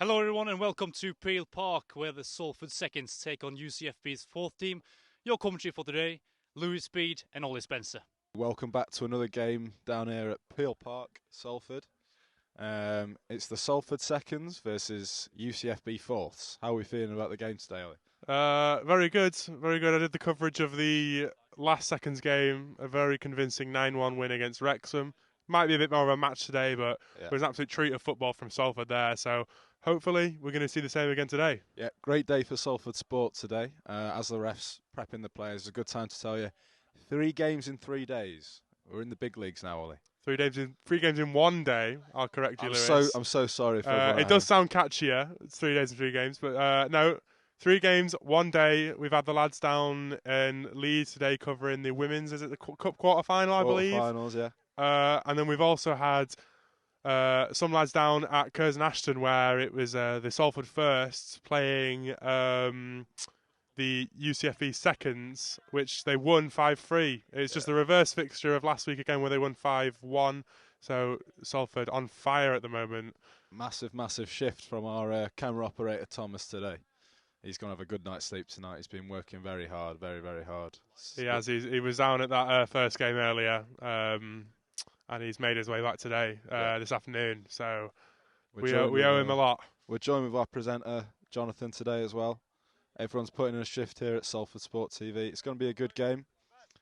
Hello everyone and welcome to Peel Park, where the Salford Seconds take on UCFB's fourth team. Your commentary for today, Louis Speed and Ollie Spencer. Welcome back to another game down here at Peel Park, Salford. It's the Salford Seconds versus UCFB Fourths. How are we feeling about the game today, Ollie? Very good, very good. I did the coverage of the last Seconds game, a very convincing 9-1 win against Wrexham. Might be a bit more of a match today, but it was an absolute treat of football from Salford there. So hopefully we're going to see the same again today. Yeah, great day for Salford sport today. As the refs prepping the players, it's a good time to tell you. 3 games in 3 days. We're in the big leagues now, Ollie. 3 games in 1 day. I'll correct you, Lewis. I'm so sorry for it does sound catchier. It's 3 days and 3 games, but no. 3 games, 1 day. We've had the lads down in Leeds today covering the women's, is it the cup quarter-final, I believe? Quarter-finals, yeah. And then we've also had some lads down at Curzon Ashton, where it was the Salford Firsts playing the UCFB Seconds, which they won 5-3. It's just the reverse fixture of last week again, where they won 5-1. So Salford on fire at the moment. Massive shift from our camera operator Thomas today. He's going to have a good night's sleep tonight. He's been working very hard, very hard. He has. He was down at that first game earlier, and he's made his way back today, this afternoon. So we owe him a lot. We're joined with our presenter, Jonathan, today as well. Everyone's putting in a shift here at Salford Sport TV. It's going to be a good game.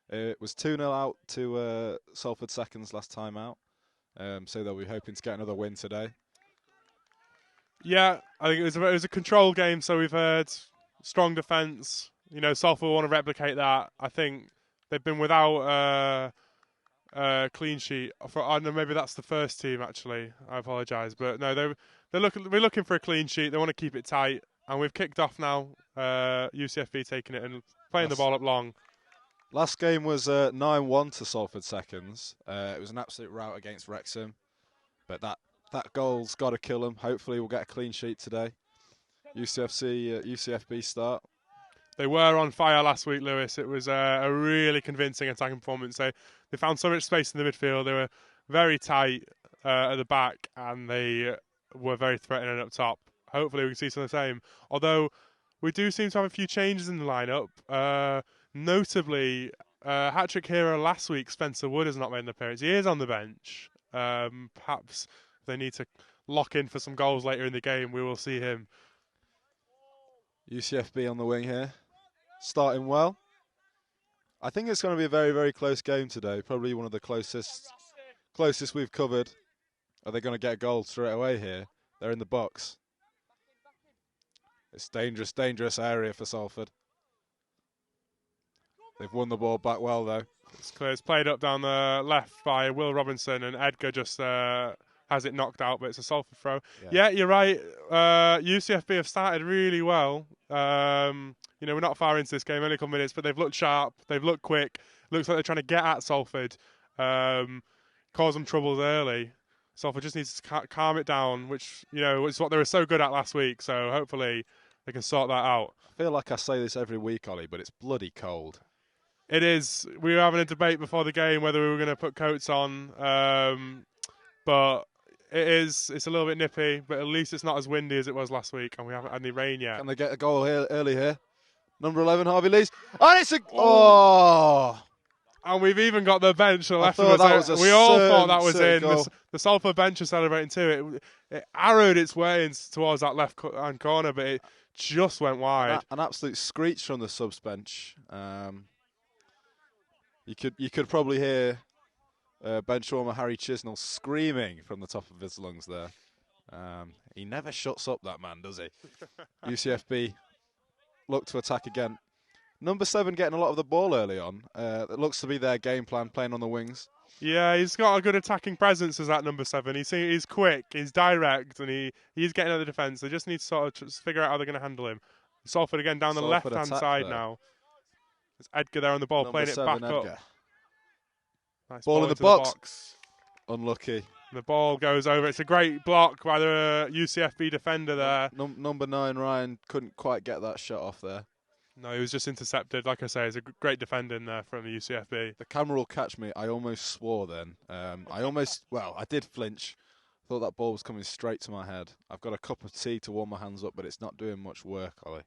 It was 2-0 out to Salford Seconds last time out. So they'll be hoping to get another win today. Yeah, I think it was a control game, so we've heard strong defence. You know, Salford want to replicate that. I think they've been without a clean sheet. I know maybe that's the first team, actually. I apologise. But no, we're looking for a clean sheet. They want to keep it tight. And we've kicked off now, UCFB taking it and playing the ball up long. Last game was 9-1 to Salford Seconds. It was an absolute rout against Wrexham. But that goal's got to kill them. Hopefully we'll get a clean sheet today. UCFB start. They were on fire last week, Lewis. It was a really convincing attacking performance. They found so much space in the midfield. They were very tight at the back, and they were very threatening up top. Hopefully we can see some of the same. Although we do seem to have a few changes in the lineup. Notably, hat-trick hero last week, Spencer Wood, has not made an appearance. He is on the bench. Perhaps they need to lock in for some goals later in the game. We will see him. UCFB on the wing here. Starting well. I think it's going to be a very close game today. Probably one of the closest we've covered. Are they going to get a goal straight away here? They're in the box. It's dangerous area for Salford. They've won the ball back well, though. It's clear. It's played up down the left by Will Robinson, and Edgar just has it knocked out, but it's a Salford throw. Yeah, you're right. UCFB have started really well. We're not far into this game, only a couple minutes, but they've looked sharp. They've looked quick. Looks like they're trying to get at Salford, cause them troubles early. Salford just needs to calm it down, which is what they were so good at last week. So hopefully they can sort that out. I feel like I say this every week, Ollie, but it's bloody cold. It is. We were having a debate before the game whether we were going to put coats on, but it's a little bit nippy. But at least it's not as windy as it was last week, and we haven't had any rain yet. Can they get a goal here early here? Number 11, Harvey Lees, and it's a oh! And we've even got the bench left of us. We all thought that was in. Goal. The Salford bench was celebrating too. It arrowed its way towards that left-hand corner, but it just went wide. An absolute screech from the subs bench. You could probably hear bench warmer Harry Chisnell screaming from the top of his lungs there. He never shuts up, that man, does he? UCFB look to attack again. Number 7 getting a lot of the ball early on. It looks to be their game plan, playing on the wings. Yeah, he's got a good attacking presence as that number 7. He's quick, he's direct, and he's getting at the defence. They just need to sort of figure out how they're going to handle him. Salford again down the left-hand side there. Now. There's Edgar there on the ball, number playing 7, it back Edgar. Up. Nice ball in the box. box. Unlucky. The ball goes over. It's a great block by the UCFB defender there. Number 9, Ryan, couldn't quite get that shot off there. No, he was just intercepted. Like I say, it's a great defender in there from the UCFB. The camera will catch me. I almost swore then. I did flinch. Thought that ball was coming straight to my head. I've got a cup of tea to warm my hands up, but it's not doing much work, Ollie.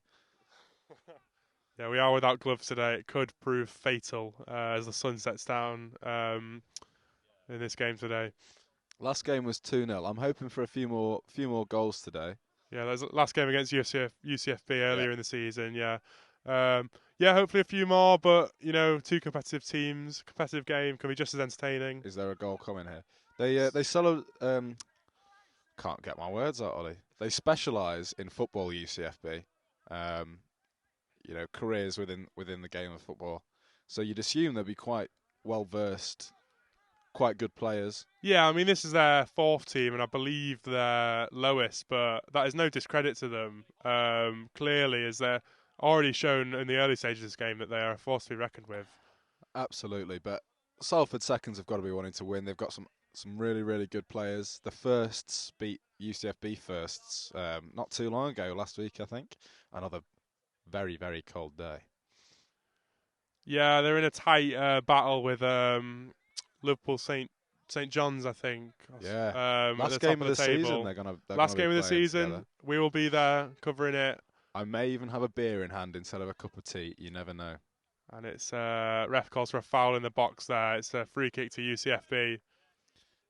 Yeah, we are without gloves today. It could prove fatal as the sun sets down in this game today. Last game was 2-0. I'm hoping for a few more goals today. Yeah, there's last game against UCFB earlier in the season. Yeah, hopefully a few more. But two competitive teams, competitive game can be just as entertaining. Is there a goal coming here? They can't get my words out, Ollie. They specialise in football, UCFB. Careers within the game of football. So you'd assume they'd be quite well versed, quite good players. Yeah, I mean this is their fourth team, and I believe they're lowest, but that is no discredit to them. Clearly, as they're already shown in the early stages of this game that they are a force to be reckoned with. Absolutely, but Salford seconds have got to be wanting to win. They've got some really, really good players. The firsts beat UCFB firsts not too long ago, last week, I think. Another very, very cold day. Yeah, they're in a tight battle with Liverpool St John's, I think. Yeah. Last game of the season, they're gonna last game of the season, together. We will be there covering it. I may even have a beer in hand instead of a cup of tea. You never know. And it's ref calls for a foul in the box there. It's a free kick to UCFB.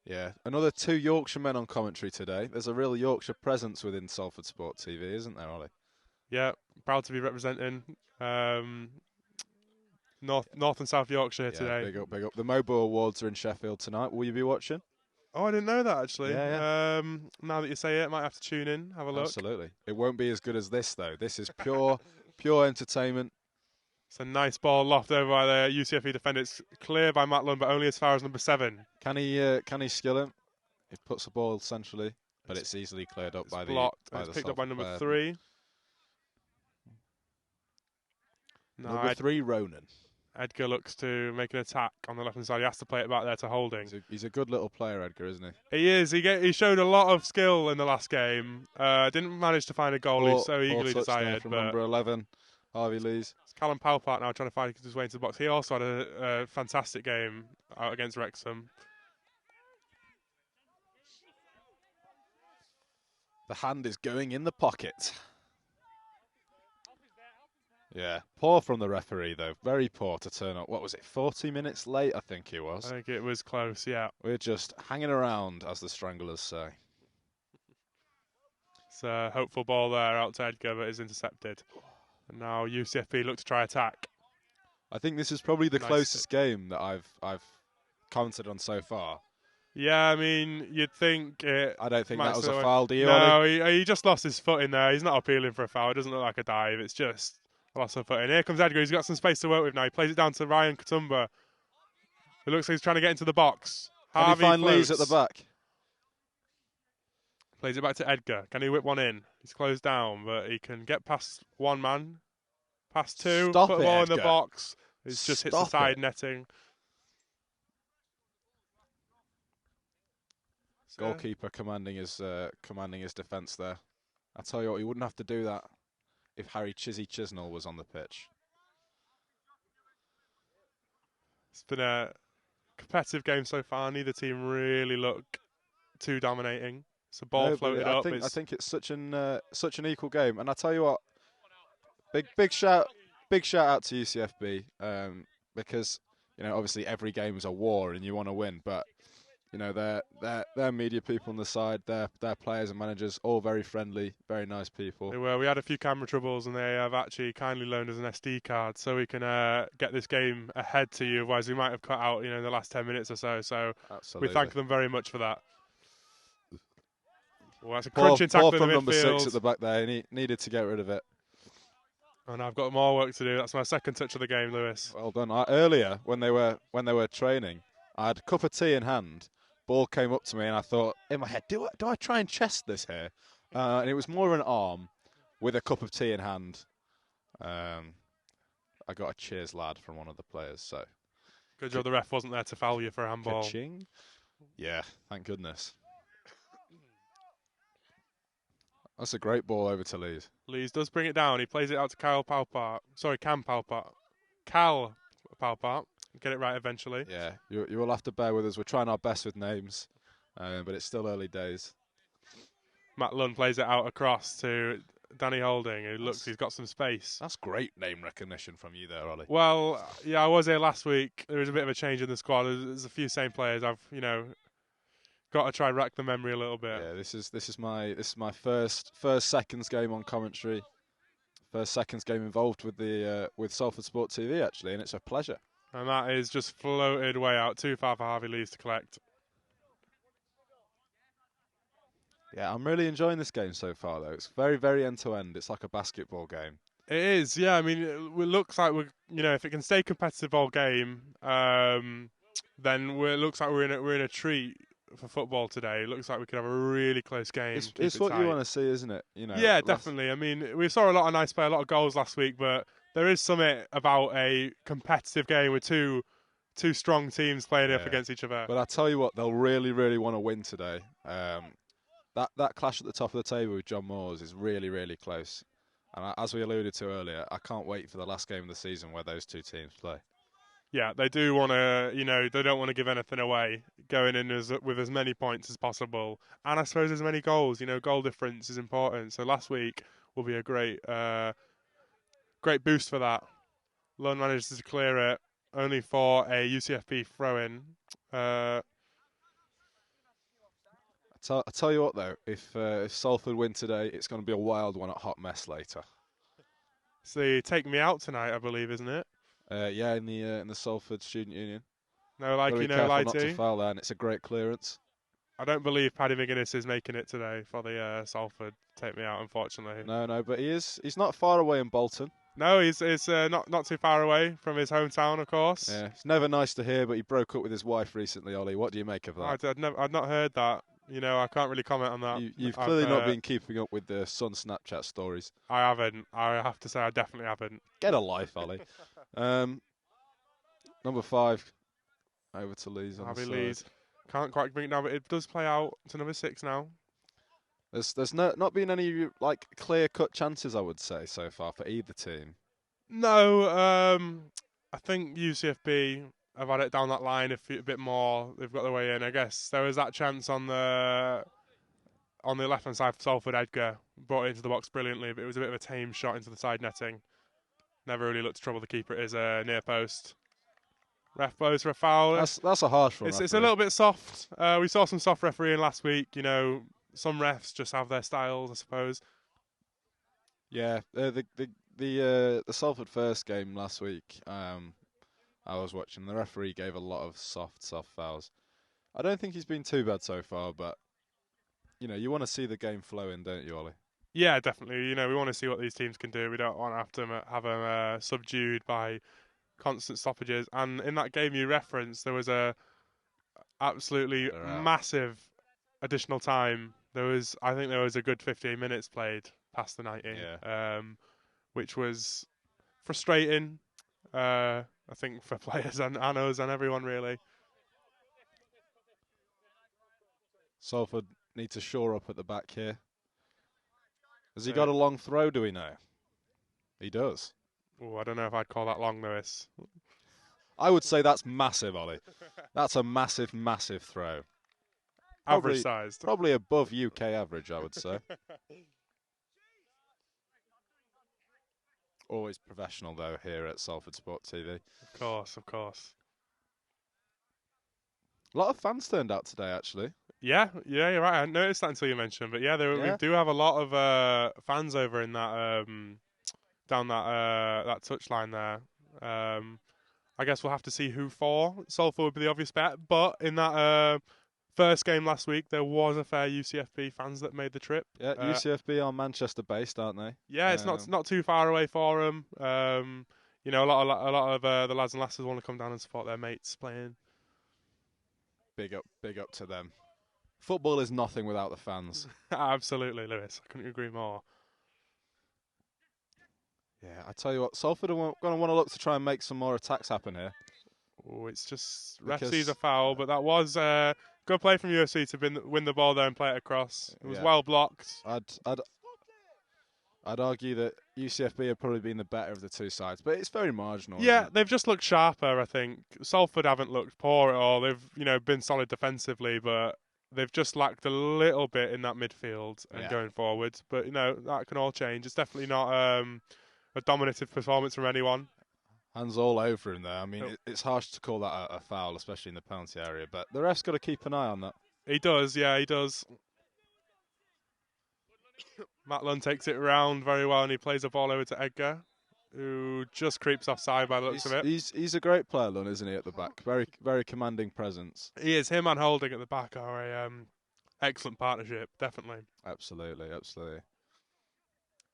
Yeah, another 2 Yorkshire men on commentary today. There's a real Yorkshire presence within Salford Sport TV, isn't there, Ollie? Yeah, proud to be representing North and South Yorkshire today. Big up. The Mobo Awards are in Sheffield tonight. Will you be watching? Oh, I didn't know that, actually. Yeah. Now that you say it, I might have to tune in, have a look. Absolutely. It won't be as good as this, though. This is pure entertainment. It's a nice ball loft over by the UCFB defender. It's clear by Matt Lund, but only as far as number 7. Can he skill him? He puts the ball centrally, but it's easily cleared up by blocked. the It's picked up by number player. 3. Number 3, Ronan. Edgar looks to make an attack on the left-hand side. He has to play it back there to Holding. He's a good little player, Edgar, isn't he? He is. He showed a lot of skill in the last game. Didn't manage to find a goal. He's so eagerly desired. From number 11, Harvey Lees. It's Callum Palpart now trying to find his way into the box. He also had a fantastic game out against Wrexham. The hand is going in the pocket. Yeah, poor from the referee, though. Very poor to turn up. What was it, 40 minutes late, I think he was. I think it was close, yeah. We're just hanging around, as the Stranglers say. It's a hopeful ball there out to Edgar, but is intercepted. And now UCFB look to try attack. I think this is probably the closest game that I've commented on so far. Yeah, I mean, you'd think it... I don't think that was a foul, do you? No, he just lost his foot in there. He's not appealing for a foul. It doesn't look like a dive. It's just... lost a foot in. Here comes Edgar. He's got some space to work with now. He plays it down to Ryan Katumba. It looks like he's trying to get into the box. Can he find Lees at the back? Plays it back to Edgar. Can he whip one in? He's closed down, but he can get past one man. Past 2. Stop put the it, ball Edgar. in the box. It just hits the side netting. Goalkeeper commanding his defence there. I tell you what, he wouldn't have to do that if Harry Chisnell was on the pitch. It's been a competitive game so far. Neither team really look too dominating. It's a ball floated up. I think it's such an equal game. And I tell you what, big shout out to UCFB because obviously every game is a war and you want to win, but their media people on the side, their players and managers, all very friendly, very nice people. They were. We had a few camera troubles, and they have actually kindly loaned us an SD card so we can get this game ahead to you. Otherwise, we might have cut out, the last 10 minutes or so. So Absolutely. We thank them very much for that. Well, that's a crunching tackle in the midfield. Number 6 at the back there. He needed to get rid of it. And I've got more work to do. That's my second touch of the game, Lewis. Well done. Earlier, when they were training, I had a cup of tea in hand. Ball came up to me and I thought in my head, do I try and chest this here? And it was more an arm with a cup of tea in hand. I got a cheers lad from one of the players. So good job the ref wasn't there to foul you for a handball. Ka-ching. Yeah, thank goodness. That's a great ball over to Lees. Lees does bring it down. He plays it out to Cam Palpart. Cal Palpart. Get it right eventually. Yeah, you will have to bear with us. We're trying our best with names. but it's still early days. Matt Lunn plays it out across to Danny Holding, who looks, he's got some space. That's great name recognition from you there, Ollie. Well, yeah, I was here last week. There was a bit of a change in the squad. There's a few same players. I've, got to try and rack the memory a little bit. Yeah, this is my first seconds game on commentary. First seconds game involved with the with Salford Sport TV actually, and it's a pleasure. And that is just floated way out, too far for Harvey Lees to collect. Yeah, I'm really enjoying this game so far though. It's very, very end to end. It's like a basketball game. It is, yeah. I mean, it looks like if it can stay competitive all game, then it looks like we're in a treat for football today. It looks like we could have a really close game. It's what you want to see, isn't it? Yeah, definitely. I mean, we saw a lot of nice play, a lot of goals last week, but there is something about a competitive game with two strong teams playing up against each other. But I tell you what, they'll really, really want to win today. That clash at the top of the table with John Moores is really, really close. And as we alluded to earlier, I can't wait for the last game of the season where those two teams play. Yeah, they do want to, they don't want to give anything away, going in with as many points as possible. And I suppose as many goals, goal difference is important. So last week will be a great boost for that. Lone manages to clear it, only for a UCFB throw-in. I tell you what, though, if Salford win today, it's going to be a wild one at Hot Mess later. So you take me out tonight, I believe, isn't it? Yeah, in the Salford Student Union. No likey, no careful lighty. not to foul there, and it's a great clearance. I don't believe Paddy McGuinness is making it today for the Salford take me out, unfortunately. No, but he's not far away in Bolton. No, he's not too far away from his hometown, of course. Yeah, it's never nice to hear, but he broke up with his wife recently, Ollie. What do you make of that? I'd not heard that. I can't really comment on that. You've clearly not been keeping up with the Sun Snapchat stories. I haven't. I have to say I definitely haven't. Get a life, Ollie. Number 5, over to Lees on Harvey the Lees. side. Can't quite bring it down, but it does play out to number 6 now. There's not been any clear-cut chances, I would say, so far for either team. No, I think UCFB have had it down that line a bit more. They've got their way in. I guess there was that chance on the left-hand side for Salford. Edgar brought it into the box brilliantly, but it was a bit of a tame shot into the side netting. Never really looked to trouble the keeper. It is a near post. Ref blows for a foul. That's a harsh one. It's a little bit soft. We saw some soft refereeing last week. Some refs just have their styles, I suppose. Yeah, the Salford first game last week. I was watching. The referee gave a lot of soft fouls. I don't think he's been too bad so far, but you want to see the game flowing, don't you, Ollie? Yeah, definitely. We want to see what these teams can do. We don't want to have them subdued by constant stoppages. And in that game you referenced, there was a absolutely massive additional time. I think there was a good 15 minutes played past the 90, which was frustrating. I think for players and us and everyone really. Salford need to shore up at the back here. Has he got a long throw, do we know? He does. Oh, I don't know if I'd call that long, Lewis. I would say that's massive, Ollie. That's a massive, massive throw. Average sized. Probably above UK average, I would say. Always professional, though, here at Salford Sport TV. Of course. A lot of fans turned out today, actually. Yeah, you're right. I hadn't noticed that until you mentioned. But we do have a lot of fans over in that down that touchline there. I guess we'll have to see who for. Salford would be the obvious bet, but in that first game last week, there was a fair UCFB fans that made the trip. Yeah, UCFB are Manchester-based, aren't they? Yeah, it's not too far away for them. A lot of the lads and lasses want to come down and support their mates playing. Big up to them. Football is nothing without the fans. Absolutely, Lewis. I couldn't agree more. Yeah, I tell you what, Salford are going to want to look to try and make some more attacks happen here. Oh, it's just ref sees a foul, but that was good play from UFC to win the ball there and play it across. It was well blocked. I'd argue that UCFB have probably been the better of the two sides, but it's very marginal. Yeah, they've just looked sharper, I think. Salford haven't looked poor at all. They've been solid defensively, but they've just lacked a little bit in that midfield and Yeah. going forward. But, you know, that can all change. It's definitely not a dominative performance from anyone. Hands all over him there. I mean, Oh. it's harsh to call that a foul, especially in the penalty area, but the ref's got to keep an eye on that. He does, yeah, he does. Matt Lund takes it around very well, and he plays the ball over to Edgar, who just creeps offside by the looks of it. He's a great player, Lund, isn't he, at the back? Very, very commanding presence. He is. Him and Holding at the back are a excellent partnership, definitely. Absolutely, absolutely.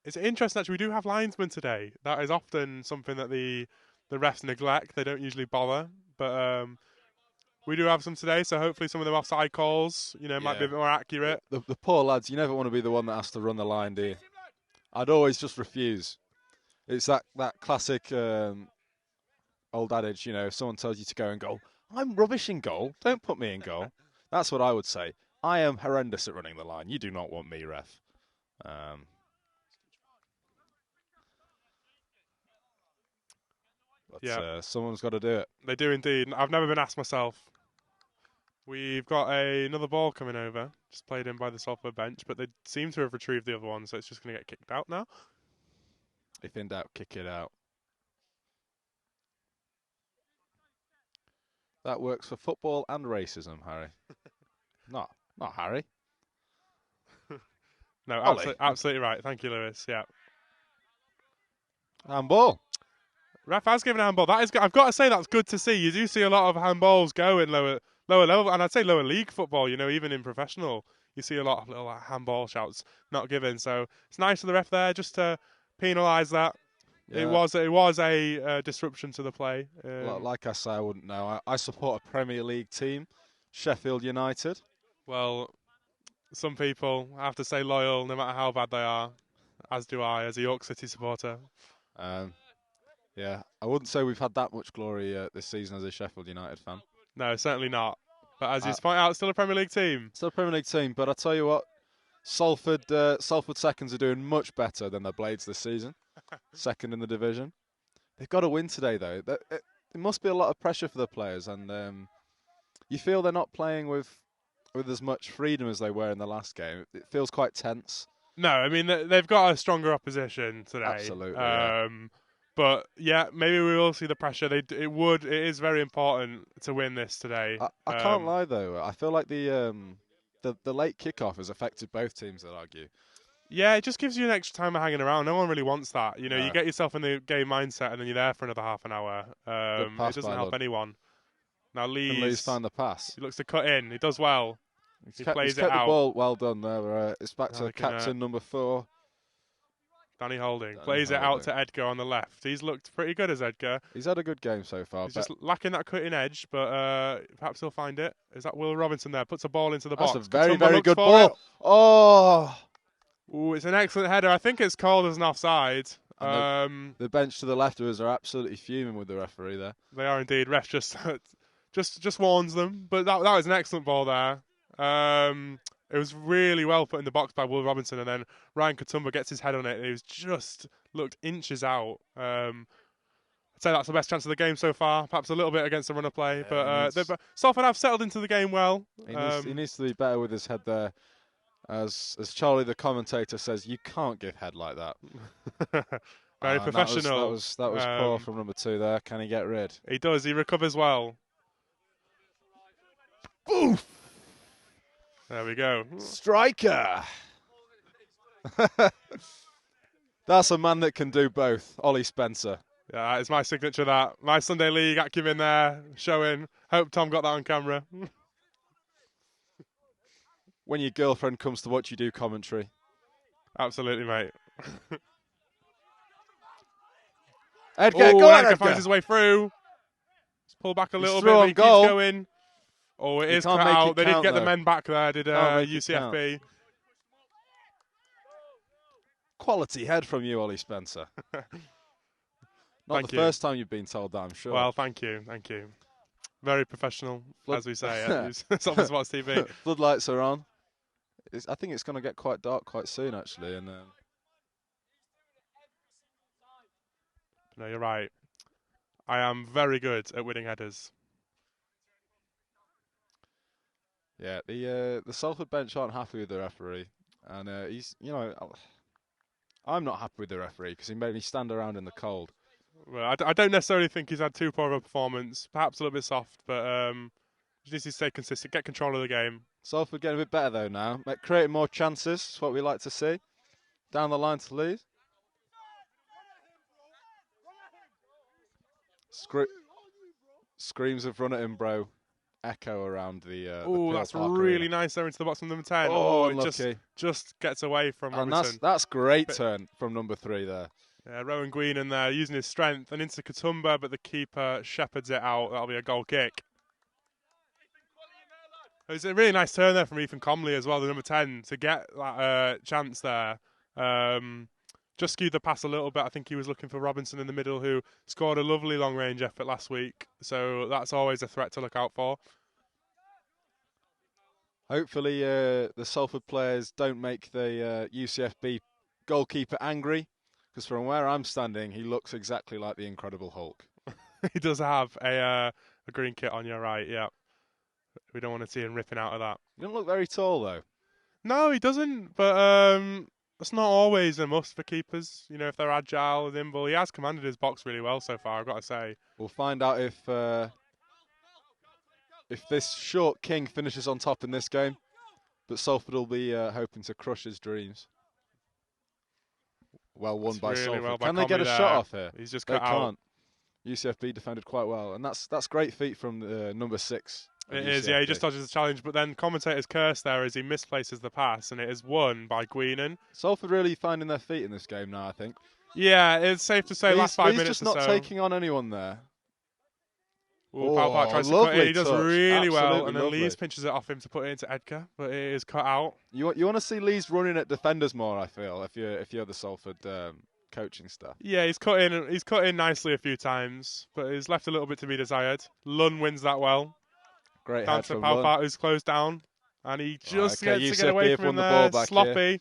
It's interesting, actually, we do have linesmen today. That is often something that the refs neglect. They don't usually bother, but we do have some today, so hopefully some of them offside calls, might be a bit more accurate. The poor lads, you never want to be the one that has to run the line, do you? I'd always just refuse. It's that classic old adage, if someone tells you to go in goal, I'm rubbish in goal, don't put me in goal. That's what I would say. I am horrendous at running the line. You do not want me, ref. But someone's got to do it. They do indeed. I've never been asked myself. We've got another ball coming over, just played in by the Salford bench, but they seem to have retrieved the other one, so it's just going to get kicked out now. If in doubt, kick it out. That works for football and racism, Harry. Not Harry. No, absolutely right. Thank you, Lewis. Yeah. Handball. Ref has given a handball. That is, I've got to say, that's good to see. You do see a lot of handballs go in lower level, and I'd say lower league football. Even in professional, you see a lot of little handball shouts not given. So it's nice for the ref there just to penalise that. Yeah. It was a disruption to the play. Like I say, I wouldn't know. I support a Premier League team, Sheffield United. Well, some people have to stay loyal no matter how bad they are, as do I, as a York City supporter. Yeah, I wouldn't say we've had that much glory this season as a Sheffield United fan. No, certainly not. But as you point out, still a Premier League team. Still a Premier League team, but I tell you what, Salford seconds are doing much better than their Blades this season. Second in the division. They've got to win today, though. There must be a lot of pressure for the players, and you feel they're not playing with as much freedom as they were in the last game. It feels quite tense. No, I mean, they've got a stronger opposition today. Absolutely. But yeah, maybe we will see the pressure. It is very important to win this today. I can't lie though. I feel like the late kickoff has affected both teams, I'd argue. Yeah, it just gives you an extra time of hanging around. No one really wants that. You get yourself in the game mindset and then you're there for another half an hour. It doesn't help anyone. Now Lee's found the pass. He looks to cut in. He does well. He plays it out. The ball well done there. It's back to captain number 4. Danny Holding plays it out to Edgar on the left. He's looked pretty good as Edgar. He's had a good game so far. He's just lacking that cutting edge, but perhaps he'll find it. Is that Will Robinson there? Puts a ball into the box. That's a very, very good ball. Oh! Ooh, it's an excellent header. I think it's called as an offside. The bench to the left of us are absolutely fuming with the referee there. They are indeed. Ref just warns them. But that was an excellent ball there. It was really well put in the box by Will Robinson, and then Ryan Katumba gets his head on it, and he was just looked inches out. I'd say that's the best chance of the game so far. Perhaps a little bit against the run of play, but Salford have settled into the game well. He needs to be better with his head there. As Charlie, the commentator, says, you can't give head like that. Very professional. That was poor from number 2 there. Can he get rid? He does. He recovers well. Oof! There we go. Striker! That's a man that can do both. Ollie Spencer. Yeah, it's my signature, that. My Sunday League acumen there, showing. Hope Tom got that on camera. When your girlfriend comes to watch you do commentary. Absolutely, mate. Edgar, go on, Edgar. Finds his way through. Let's pull back a little bit, but he keeps going. Oh, it is cut out. They did get the men back there, did UCFB. Quality head from you, Ollie Spencer. Not the first time you've been told that, I'm sure. Well, thank you. Very professional, as we say at Salford Sports TV. Floodlights are on. I think it's going to get quite dark quite soon, actually. And no, you're right. I am very good at winning headers. Yeah, the Salford bench aren't happy with the referee, and I'm not happy with the referee because he made me stand around in the cold. Well, I don't necessarily think he's had too poor of a performance. Perhaps a little bit soft, but just needs to stay consistent, get control of the game. Salford getting a bit better though now, creating more chances. That's what we like to see. Down the line to Leeds. Screams of "run at him, bro!" echo around the. Oh, that's really nice there into the box from number 10. Oh, it just gets away from Robinson. And that's great turn from number 3 there. Yeah, Rowan Green in there using his strength and into Katoomba, but the keeper shepherds it out. That'll be a goal kick. It's a really nice turn there from Ethan Comley as well, the number 10, to get that chance there. Just skewed the pass a little bit. I think he was looking for Robinson in the middle, who scored a lovely long-range effort last week. So that's always a threat to look out for. Hopefully the Salford players don't make the UCFB goalkeeper angry, because from where I'm standing, he looks exactly like the Incredible Hulk. He does have a green kit on your right, yeah. We don't want to see him ripping out of that. He doesn't look very tall, though. No, he doesn't, but it's not always a must for keepers. You know, if they're agile, nimble. He has commanded his box really well so far, I've got to say. We'll find out if this short king finishes on top in this game, but Salford will be hoping to crush his dreams. Well won by Salford. Well by Can they get a shot off here? He's just cut out. UCFB defended quite well, and that's great feat from number 6. It is, yeah. He just dodges the challenge, but then commentators curse there as he misplaces the pass, and it is won by Guinan. Salford really finding their feet in this game now, I think. Yeah, it's safe to say last 5 minutes just not taking on anyone there. Palpat tries to cut it. He does really well, and then lovely. Lees pinches it off him to put it into Edgar, but it is cut out. You want to see Lees running at defenders more, I feel, if you're the Salford coaching staff. Yeah, he's cut in nicely a few times, but he's left a little bit to be desired. Lunn wins that well. Great down head to from Palpat, Lunn. who's closed down, and he just gets UCFB to get away have from won him the there. ball back Sloppy. here.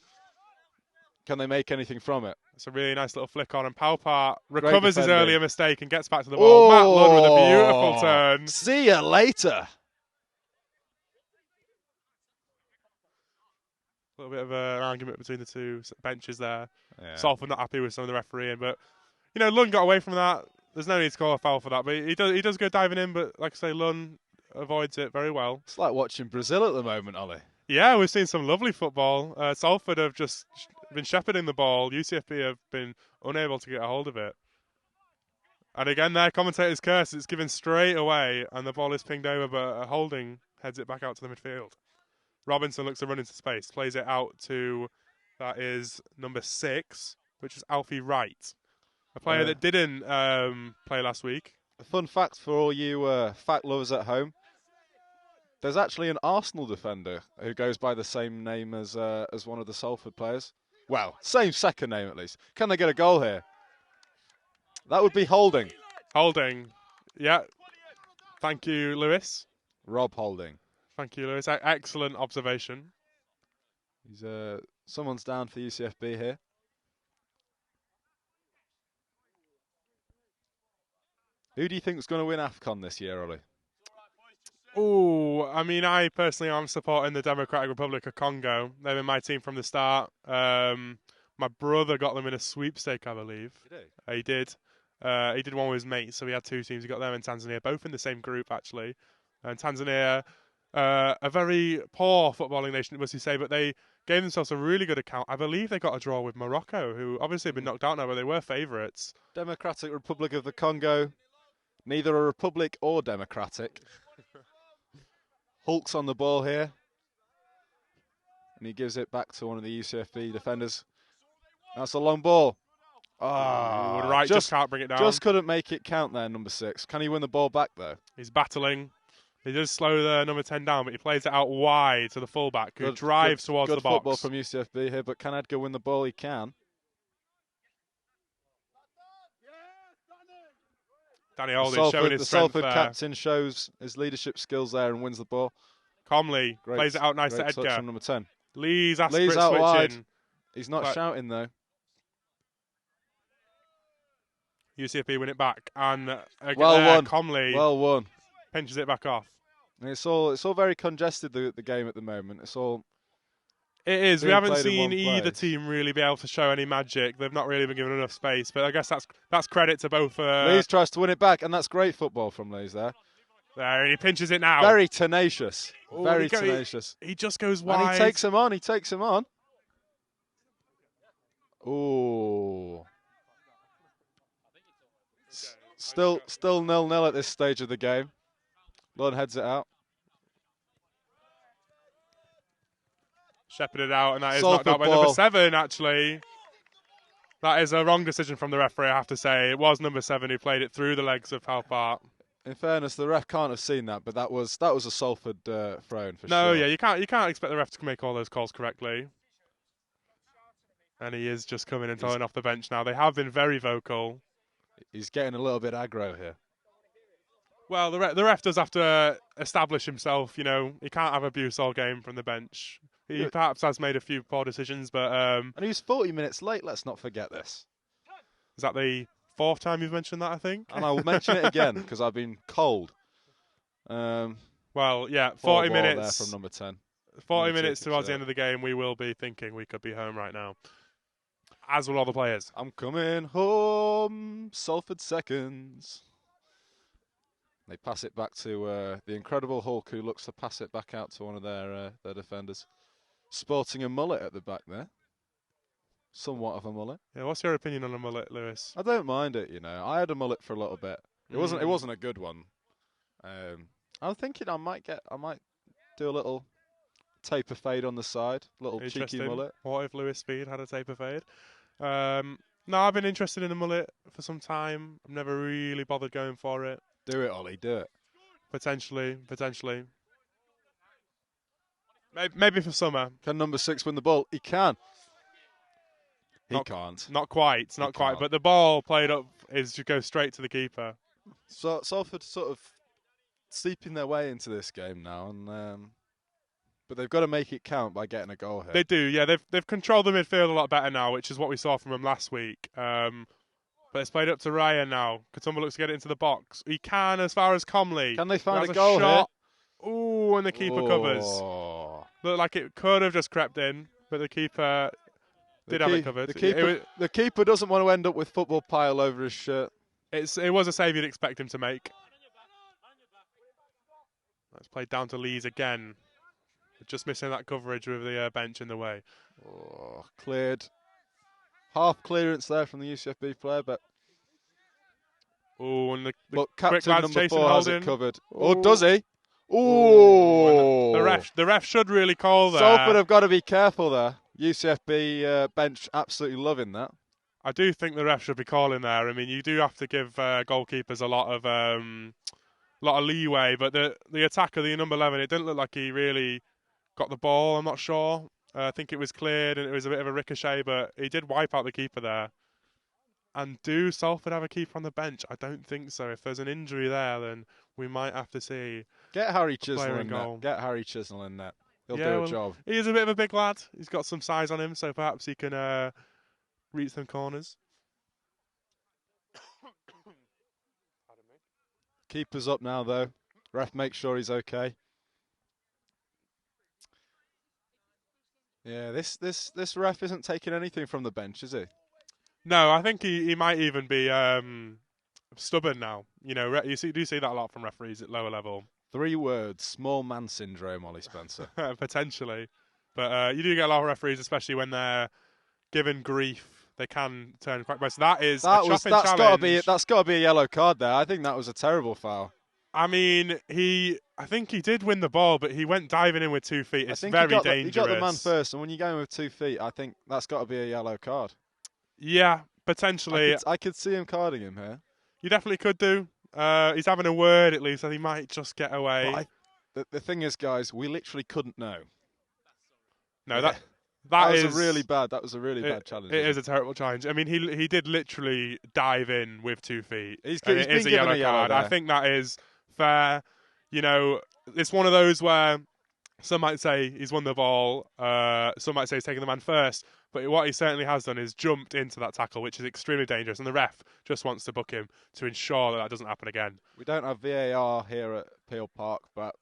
Can they make anything from it? It's a really nice little flick on, and Palpat recovers his earlier mistake and gets back to the ball. Oh, Matt Lunn with a beautiful turn. See you later. A little bit of an argument between the two benches there. Yeah. Salford not happy with some of the refereeing, but Lunn got away from that. There's no need to call a foul for that, but he does go diving in. But like I say, Lunn avoids it very well. It's like watching Brazil at the moment, Ollie. Yeah, we've seen some lovely football. Salford have just been shepherding the ball. UCFB have been unable to get a hold of it. And again, their commentator's curse. It's given straight away, and the ball is pinged over, but Holding heads it back out to the midfield. Robinson looks to run into space, plays it out to, that is number 6, which is Alfie Wright, a player that didn't play last week. A fun fact for all you fact lovers at home. There's actually an Arsenal defender who goes by the same name as one of the Salford players. Well, same second name at least. Can they get a goal here? That would be Holding. Holding, yeah. Thank you, Lewis. Rob Holding. Thank you, Lewis. Excellent observation. He's someone's down for UCFB here. Who do you think is going to win AFCON this year, Ollie? Oh, I mean, I personally am supporting the Democratic Republic of Congo. They've been my team from the start. My brother got them in a sweepstake, I believe. Did he? He did. He did one with his mates, so we had 2 teams. He got them in Tanzania, both in the same group, actually. And Tanzania, a very poor footballing nation, must you say, but they gave themselves a really good account. I believe they got a draw with Morocco, who obviously have been knocked out now, but they were favourites. Democratic Republic of the Congo. Neither a republic or democratic. Hulk's on the ball here. And he gives it back to one of the UCFB defenders. That's a long ball. Right, just can't bring it down. Just couldn't make it count there, number 6. Can he win the ball back, though? He's battling. He does slow the number 10 down, but he plays it out wide to the fullback, who drives towards the box. Good football from UCFB here, but can Edgar win the ball? He can. Danny Holding showing his strength there. The Salford captain shows his leadership skills there and wins the ball. Comley plays it out nice to Edgar. Touch from number 10. Lee's asked for it out switching. wide. He's not shouting, though. UCFB win it back. And well won. Comley well won. pinches it back off. And it's all very congested, the game at the moment. It's all. It is. We being haven't played in seen one either place. team really be able to show any magic. They've not really been given enough space. But I guess that's credit to both. Lees tries to win it back, and that's great football from Lees there. There, and he pinches it now. Very tenacious. Oh, Very tenacious. He just goes wide. And he takes him on. He takes him on. Ooh. Still 0-0 at this stage of the game. Lund heads it out. Shepherded out, and that is Salford knocked out by ball. number 7, actually. That is a wrong decision from the referee, I have to say. It was number 7 who played it through the legs of Halvorsen. In fairness, the ref can't have seen that, but that was a Salford throw-in for sure. No, yeah, you can't expect the ref to make all those calls correctly. And he is just coming and throwing off the bench now. They have been very vocal. He's getting a little bit aggro here. Well, the ref does have to establish himself, you know. He can't have abuse all game from the bench. He perhaps has made a few poor decisions, but... and he was 40 minutes late, let's not forget this. Is that the 4th time you've mentioned that, I think? And I will mention it again, because I've been cold. Well, yeah, 40 minutes. There from number 10. 40 minutes towards the end of the game, we will be thinking we could be home right now. As will all the players. I'm coming home, Salford seconds. They pass it back to the incredible Hulk, who looks to pass it back out to one of their defenders. Sporting a mullet at the back there. Somewhat of a mullet. Yeah, what's your opinion on a mullet, Lewis? I don't mind it, you know. I had a mullet for a little bit. It wasn't a good one. I'm thinking I might do a little taper fade on the side, little cheeky mullet. What if Lewis Speed had a taper fade? No, I've been interested in a mullet for some time. I've never really bothered going for it. Do it, Ollie, do it. Potentially. Maybe for summer. Can number 6 win the ball? He can. He can't. Not quite, but the ball played up is to go straight to the keeper. So Salford sort of seeping their way into this game now, and but they've got to make it count by getting a goal here. They do, yeah. They've controlled the midfield a lot better now, which is what we saw from them last week. But it's played up to Ryan now. Katoomba looks to get it into the box. He can as far as Comley. Can they find a goal here? Ooh, and the keeper covers. Looked like it could have just crept in, but the keeper did have it covered. The keeper doesn't want to end up with football pile over his shirt. It was a save you'd expect him to make. Let's play down to Lees again. Just missing that coverage with the bench in the way. Oh, cleared. Half clearance there from the UCFB player, but... Oh, and the captain number 4 has it covered. Ooh. Oh, does he? Ooh. The ref should really call there. Salford have got to be careful there. UCFB bench absolutely loving that. I do think the ref should be calling there. I mean, you do have to give goalkeepers a lot of leeway, but the attacker, the number 11, it didn't look like he really got the ball. I'm not sure. I think it was cleared and it was a bit of a ricochet, but he did wipe out the keeper there. And do Salford have a keeper on the bench? I don't think so. If there's an injury there, then we might have to see. Get Harry Chisnell in net. Get Harry Chisnell in net. He'll do a job. He is a bit of a big lad. He's got some size on him, so perhaps he can reach them corners. Keeper's up now, though. Ref makes sure he's okay. Yeah, this ref isn't taking anything from the bench, is he? No, I think he might even be stubborn now. You know, you do see that a lot from referees at lower level. 3 words: small man syndrome, Ollie Spencer. Potentially, but you do get a lot of referees, especially when they're given grief. They can turn quite bad. So that's got to be a yellow card there. I think that was a terrible foul. I mean, I think he did win the ball, but he went diving in with 2 feet. It's very dangerous. He got the man first, and when you go in with 2 feet, I think that's got to be a yellow card. Yeah, potentially. I could see him carding him here. You definitely could do. He's having a word at least, and he might just get away. The thing is, guys, we literally couldn't know. No, that was a really bad challenge. It is a terrible challenge. I mean, he did literally dive in with 2 feet. He's been given a yellow card. I think that is fair. You know, it's one of those where some might say he's won the ball, some might say he's taken the man first, but what he certainly has done is jumped into that tackle, which is extremely dangerous, and the ref just wants to book him to ensure that doesn't happen again. We don't have VAR here at Peel Park, but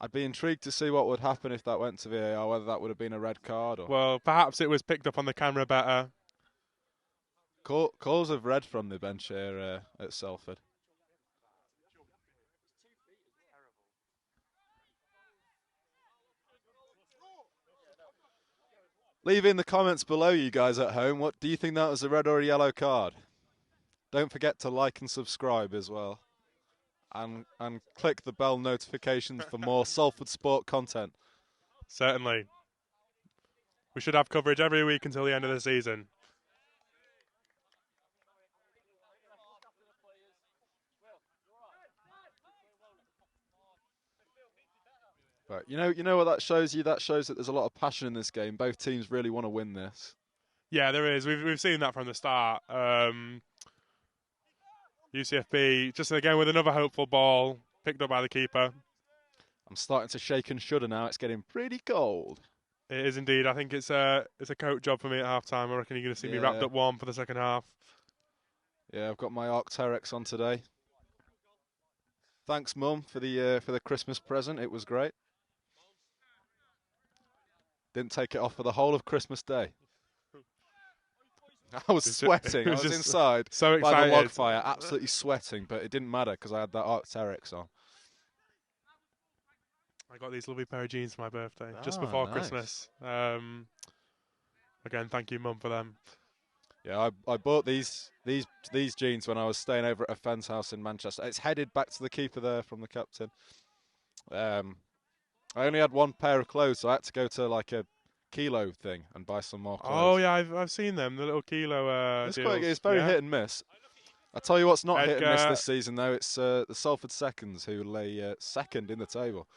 I'd be intrigued to see what would happen if that went to VAR, whether that would have been a red card or... Well, perhaps it was picked up on the camera better. Calls of red from the bench here at Salford. Leave in the comments below, you guys at home. What do you think, that was a red or a yellow card? Don't forget to like and subscribe as well. And click the bell notifications for more Salford Sport content. Certainly. We should have coverage every week until the end of the season. But you know what that shows you? That shows that there's a lot of passion in this game. Both teams really want to win this. Yeah, there is. We've seen that from the start. UCFB just again with another hopeful ball picked up by the keeper. I'm starting to shake and shudder now. It's getting pretty cold. It is indeed. I think it's a coat job for me at half time. I reckon you're going to see me wrapped up warm for the second half. Yeah, I've got my Arc'teryx on today. Thanks, Mum, for the Christmas present. It was great. Didn't take it off for the whole of Christmas Day. I was sweating. I was inside so excited by the log fire, absolutely sweating, but it didn't matter because I had that Arc'teryx on. I got these lovely pair of jeans for my birthday just before Christmas. Again, thank you, Mum, for them. Yeah, I bought these jeans when I was staying over at a friend's house in Manchester. It's headed back to the keeper there from the captain. I only had one pair of clothes, so I had to go to like a Kilo thing and buy some more clothes. Oh yeah, I've seen them, the little Kilo it's deals. It's very hit and miss. I tell you what's not hit and miss this season though. It's the Salford Seconds who lay second in the table.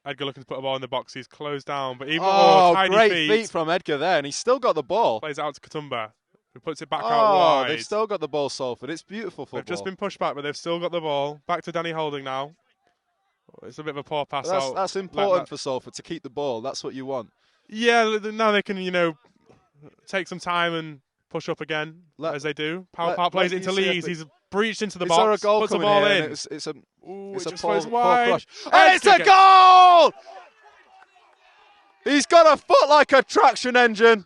Edgar looking to put a ball in the box. He's closed down, but even tiny great feet from Edgar there, and he's still got the ball. Plays it out to Katumba, who puts it back out wide. They've still got the ball, Salford. It's beautiful football. They've just been pushed back, but they've still got the ball. Back to Danny Holding now. It's a bit of a poor pass out. That's important for Salford to keep the ball. That's what you want. Yeah, now they can, take some time and push up again, as they do. Power Park plays it into Lees. He's breached into the box. There a goal puts the ball in. It's a poor crush. And it's a goal! He's got a foot like a traction engine.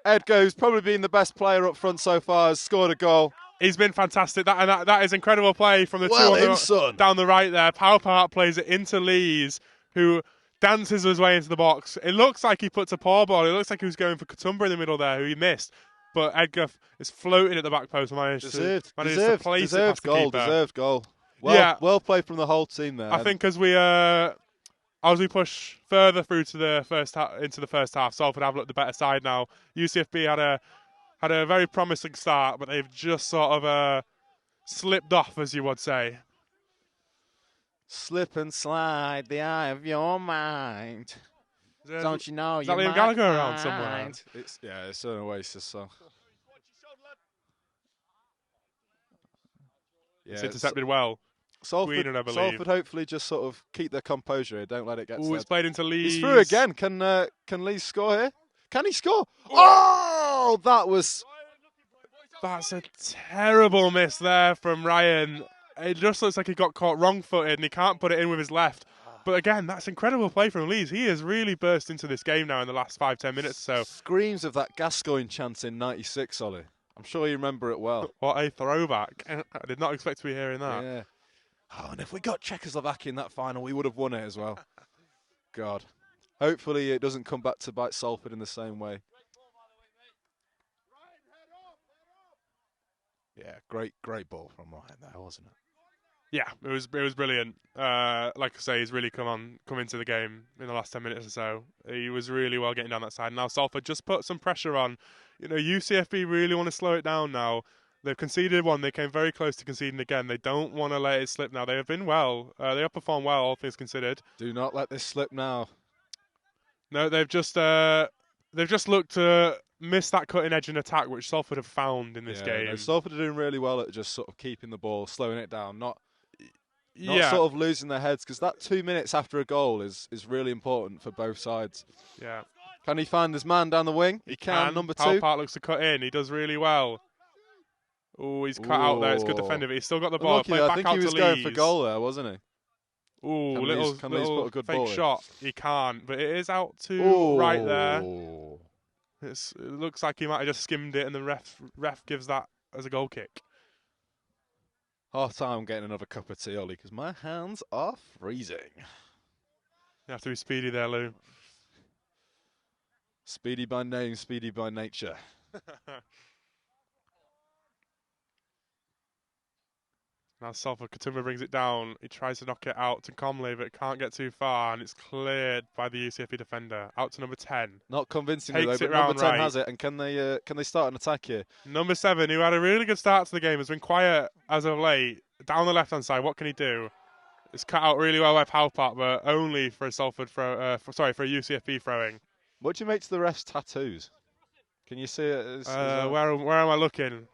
Edgar, who's probably been the best player up front so far, has scored a goal. He's been fantastic. That is incredible play from the two down the right there. Power Park plays it into Lees, who dances his way into the box. It looks like he puts a poor ball. It looks like he was going for Katumba in the middle there, who he missed. But Edgar is floating at the back post and managed to place it past the keeper. Deserved goal. Well played from the whole team there. I think as we push further through to the into the first half, Salford have looked the better side now. UCFB had a very promising start, but they've just sort of slipped off, as you would say. Slip and slide, the eye of your mind. Don't you know? Is that Liam Gallagher around somewhere? It's an Oasis song. Yeah, it's intercepted well. Salford hopefully just sort of keep their composure here. Don't let it get to it's played into Lees. He's through again. Can Lees score here? Can he score? Oh, that's a terrible miss there from Ryan. It just looks like he got caught wrong-footed and he can't put it in with his left. But again, that's incredible play from Lees. He has really burst into this game now in the last 5-10 minutes or so. Screams of that Gascoigne chance in '96, Ollie. I'm sure you remember it well. What a throwback. I did not expect to be hearing that. Yeah. Oh, and if we got Czechoslovakia in that final, we would have won it as well. God. Hopefully it doesn't come back to bite Salford in the same way. Yeah, great ball from Ryan there, wasn't it? Yeah, it was brilliant. Like I say, he's really come into the game in the last 10 minutes or so. He was really well getting down that side. Now Salford just put some pressure on. UCFB really want to slow it down now. They've conceded one. They came very close to conceding again. They don't want to let it slip now. They have been well. They have performed well, all things considered. Do not let this slip now. No, they've just looked to miss that cutting edge in attack, which Salford have found in this game. No, Salford are doing really well at just sort of keeping the ball, slowing it down, not sort of losing their heads, because that 2 minutes after a goal is really important for both sides. Yeah. Can he find this man down the wing? He can. Number 2. Power Park looks to cut in. He does really well. Oh, he's cut out there. It's good defending, but he's still got the ball. I think he was going for goal there, wasn't he? Ooh, Can these put a good fake ball in? shot. He can't, but it is out to Ooh. right there. It looks like he might have just skimmed it, and the ref gives that as a goal kick. Half time, getting another cup of tea, Ollie, because my hands are freezing. You have to be speedy there, Lou. Speedy by name, speedy by nature. Now Salford, Katoomba brings it down. He tries to knock it out to Comley, but can't get too far, and it's cleared by the UCFB defender. Out to number 10. Not convincingly though, Takes but it number round 10 right. has it, and can they start an attack here? Number 7, who had a really good start to the game, has been quiet as of late. Down the left-hand side, what can he do? It's cut out really well by Palpart, but only for a Salford throw. For a UCFB throwing. What do you make to the ref's tattoos? Can you see it? Where am I looking?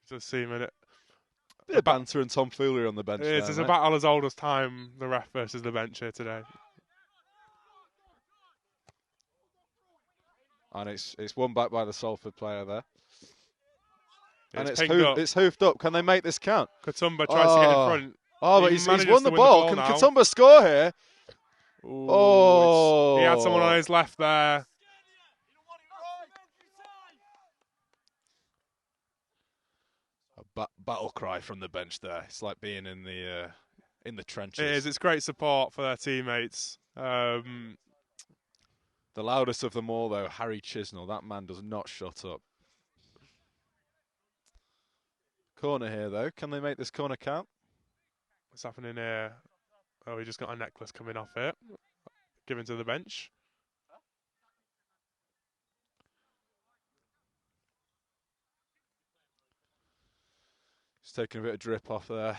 Just see a minute. Bit of banter and tomfoolery on the bench. It's a battle as old as time, the ref versus the bench here today. And it's won back by the Salford player there. And it's hoofed up. Can they make this count? Katoomba tries to get in front. Oh, but he's won the ball. Can Katoomba score here? Ooh, he had someone on his left there. A battle cry from the bench there. It's like being in the trenches. It is. It's great support for their teammates. The loudest of them all, though, Harry Chisnell. That man does not shut up. Corner here, though. Can they make this corner count? What's happening here? Oh, he just got a necklace coming off it. Given to the bench. He's taking a bit of drip off there.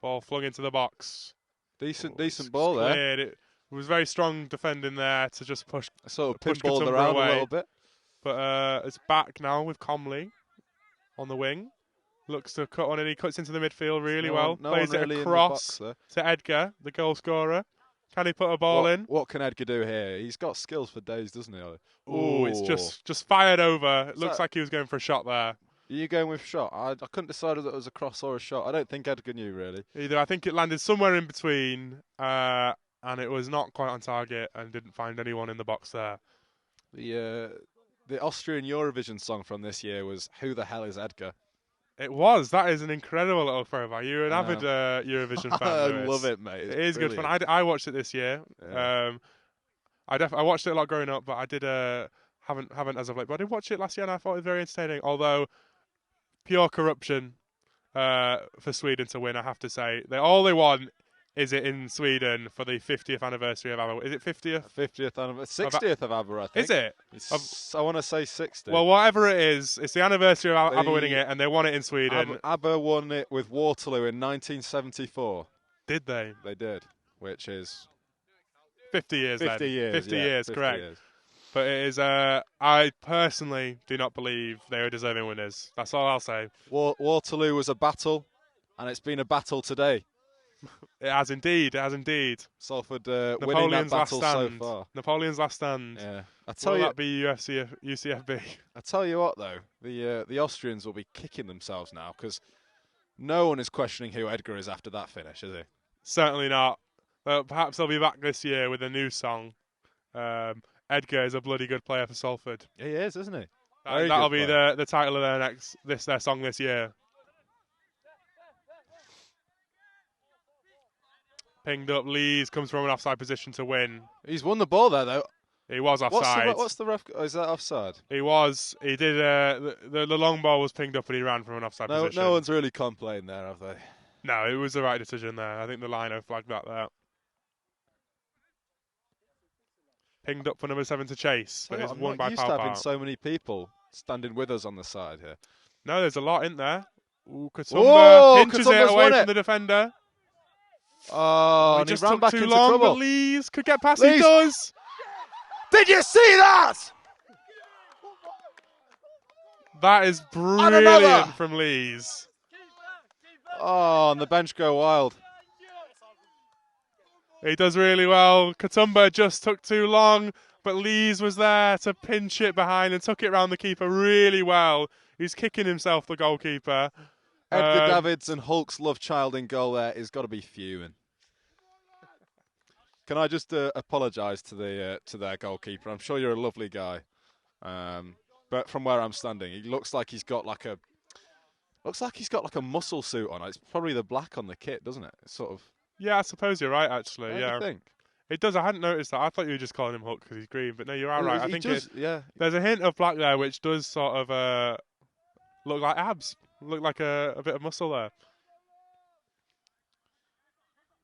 Ball flung into the box. Decent ball there. It was very strong defending there to just push. Sort of pinballed around away. a little bit. But it's back now with Comley on the wing. Looks to cut on and he cuts into the midfield really well. Plays it across to Edgar, the goal scorer. Can he put a ball in? What can Edgar do here? He's got skills for days, doesn't he? Oh, it's just fired over. It looks like he was going for a shot there. Are you going with shot? I couldn't decide whether it was a cross or a shot. I don't think Edgar knew, really. Either. I think it landed somewhere in between, and it was not quite on target and didn't find anyone in the box there. The Austrian Eurovision song from this year was "Who the Hell is Edgar?" It was. That is an incredible little throwback. You're an avid Eurovision fan. I Lewis. love it, mate. It is good fun. I watched it this year. Yeah. I watched it a lot growing up, but I did haven't as of late. But I did watch it last year, and I thought it was very entertaining. Although pure corruption for Sweden to win, I have to say. All they want is it in Sweden for the 50th anniversary of ABBA. Is it 50th? 50th anniversary. 60th of ABBA, I think. Is it? I want to say 60. Well, whatever it is, it's the anniversary of ABBA winning it, and they won it in Sweden. ABBA won it with Waterloo in 1974. Did they? They did, which is 50 years. 50 years. 50 years, 50 correct. years. But it is. I personally do not believe they are deserving winners. That's all I'll say. Waterloo was a battle, and it's been a battle today. It has indeed. It has indeed. Salford winning that battle so far. Napoleon's last stand. Yeah, Will that be UCFB? I tell you what, though, the Austrians will be kicking themselves now because no one is questioning who Edgar is after that finish, is he? Certainly not. Perhaps they'll be back this year with a new song. Edgar is a bloody good player for Salford. He is, isn't he? That'll be the title of their song this year. Pinged up. Lees comes from an offside position to win. He's won the ball there, though. He was offside. What's the ref? Is that offside? He was. He did. The long ball was pinged up and he ran from an offside position. No one's really complained there, have they? No, it was the right decision there. I think the lino flagged that there. Pinged up for number 7 to chase, but it's won by Palpart. Used to having so many people standing with us on the side here. No, there's a lot in there. Ooh, Katoomba pinches it away from the defender. Oh, and he just ran took back too into long, trouble. But Lees could get past. He does. Did you see that? That is brilliant from Lees. Oh, and the bench go wild. He does really well. Katoomba just took too long. But Lees was there to pinch it behind and took it round the keeper really well. He's kicking himself, the goalkeeper. Edgar Davids and Hulk's love child in goal there is got to be fuming. Can I just apologise to their goalkeeper? I'm sure you're a lovely guy, but from where I'm standing, he looks like he's got like a muscle suit on. It's probably the black on the kit, doesn't it? It's sort of. Yeah, I suppose you're right. Actually, I yeah. think It does. I hadn't noticed that. I thought you were just calling him Hulk because he's green, but no, you are right. I think yeah. There's a hint of black there, which does sort of look like abs, look like a bit of muscle there.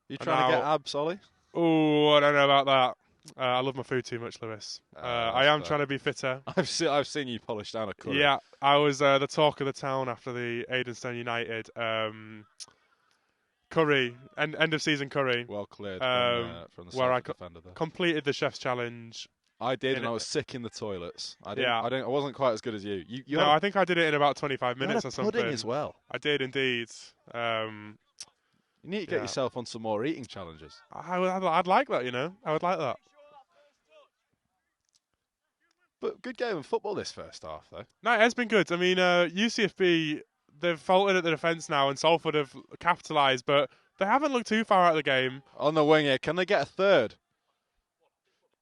You trying to get abs, Ollie? Oh, I don't know about that. I love my food too much, Lewis. I am trying to be fitter. I've seen you polish down a curry. Yeah, I was the talk of the town after the Adenstone United curry, end of season curry. Well cleared from the where I defender there. Completed the chef's challenge. I did, and I was sick in the toilets. I wasn't quite as good as you. I think I did it in about 25 minutes or something. Pudding as well. I did indeed. You need to get yourself on some more eating challenges. I'd like that, you know. I would like that. But good game of football this first half, though. No, it has been good. I mean, UCFB, they've faltered at the defence now, and Salford have capitalised, but they haven't looked too far out of the game. On the wing here, can they get a third?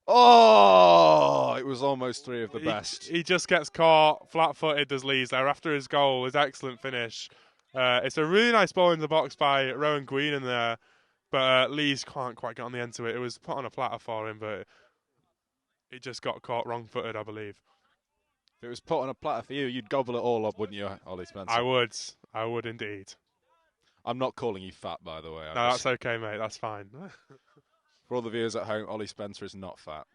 Oh, it was almost three of the best. He just gets caught flat-footed, does Lees there, after his goal, his excellent finish. It's a really nice ball in the box by Rowan Green in there, but Lees can't quite get on the end to it. It was put on a platter for him, but it just got caught wrong-footed, I believe. If it was put on a platter for you, you'd gobble it all up, wouldn't you, Ollie Spencer? I would indeed. I'm not calling you fat, by the way. No, that's okay, mate. That's fine. For all the viewers at home, Ollie Spencer is not fat.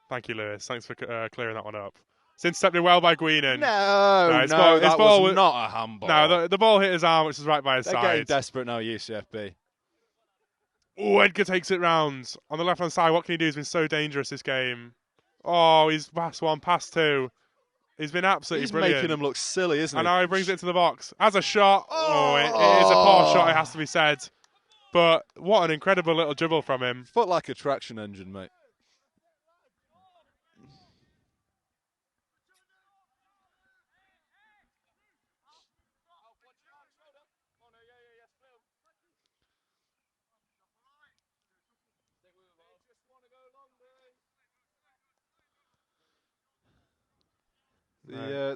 Thank you, Lewis. Thanks for clearing that one up. It's intercepted well by Guinan. That was not a handball. No, the ball hit his arm, which was right by his side. They're getting desperate now, UCFB. Oh, Edgar takes it round. On the left-hand side, what can he do? He's been so dangerous this game. Oh, he's passed one, passed two. He's been absolutely brilliant. He's making him look silly, isn't he? And now he brings it to the box. As a shot. It is a poor shot, it has to be said. But what an incredible little dribble from him. Foot like a traction engine, mate.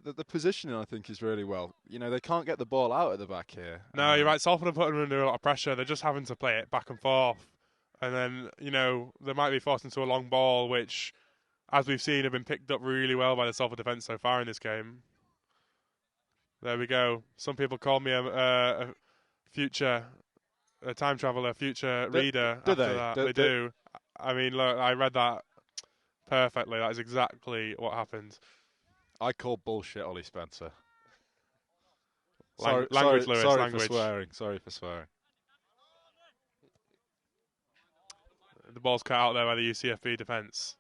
The positioning, I think, is really well. You know, they can't get the ball out at the back here. No, you're right. Salford have put them under a lot of pressure. They're just having to play it back and forth. And then, you know, they might be forced into a long ball, which, as we've seen, have been picked up really well by the Salford defence so far in this game. There we go. Some people call me a time traveller, future reader. Do after they? That. They do. I mean, look, I read that perfectly. That is exactly what happened. I call bullshit, Ollie Spencer. Language, Lewis. Sorry language. for swearing. Sorry for swearing. The ball's cut out there by the UCFB defence.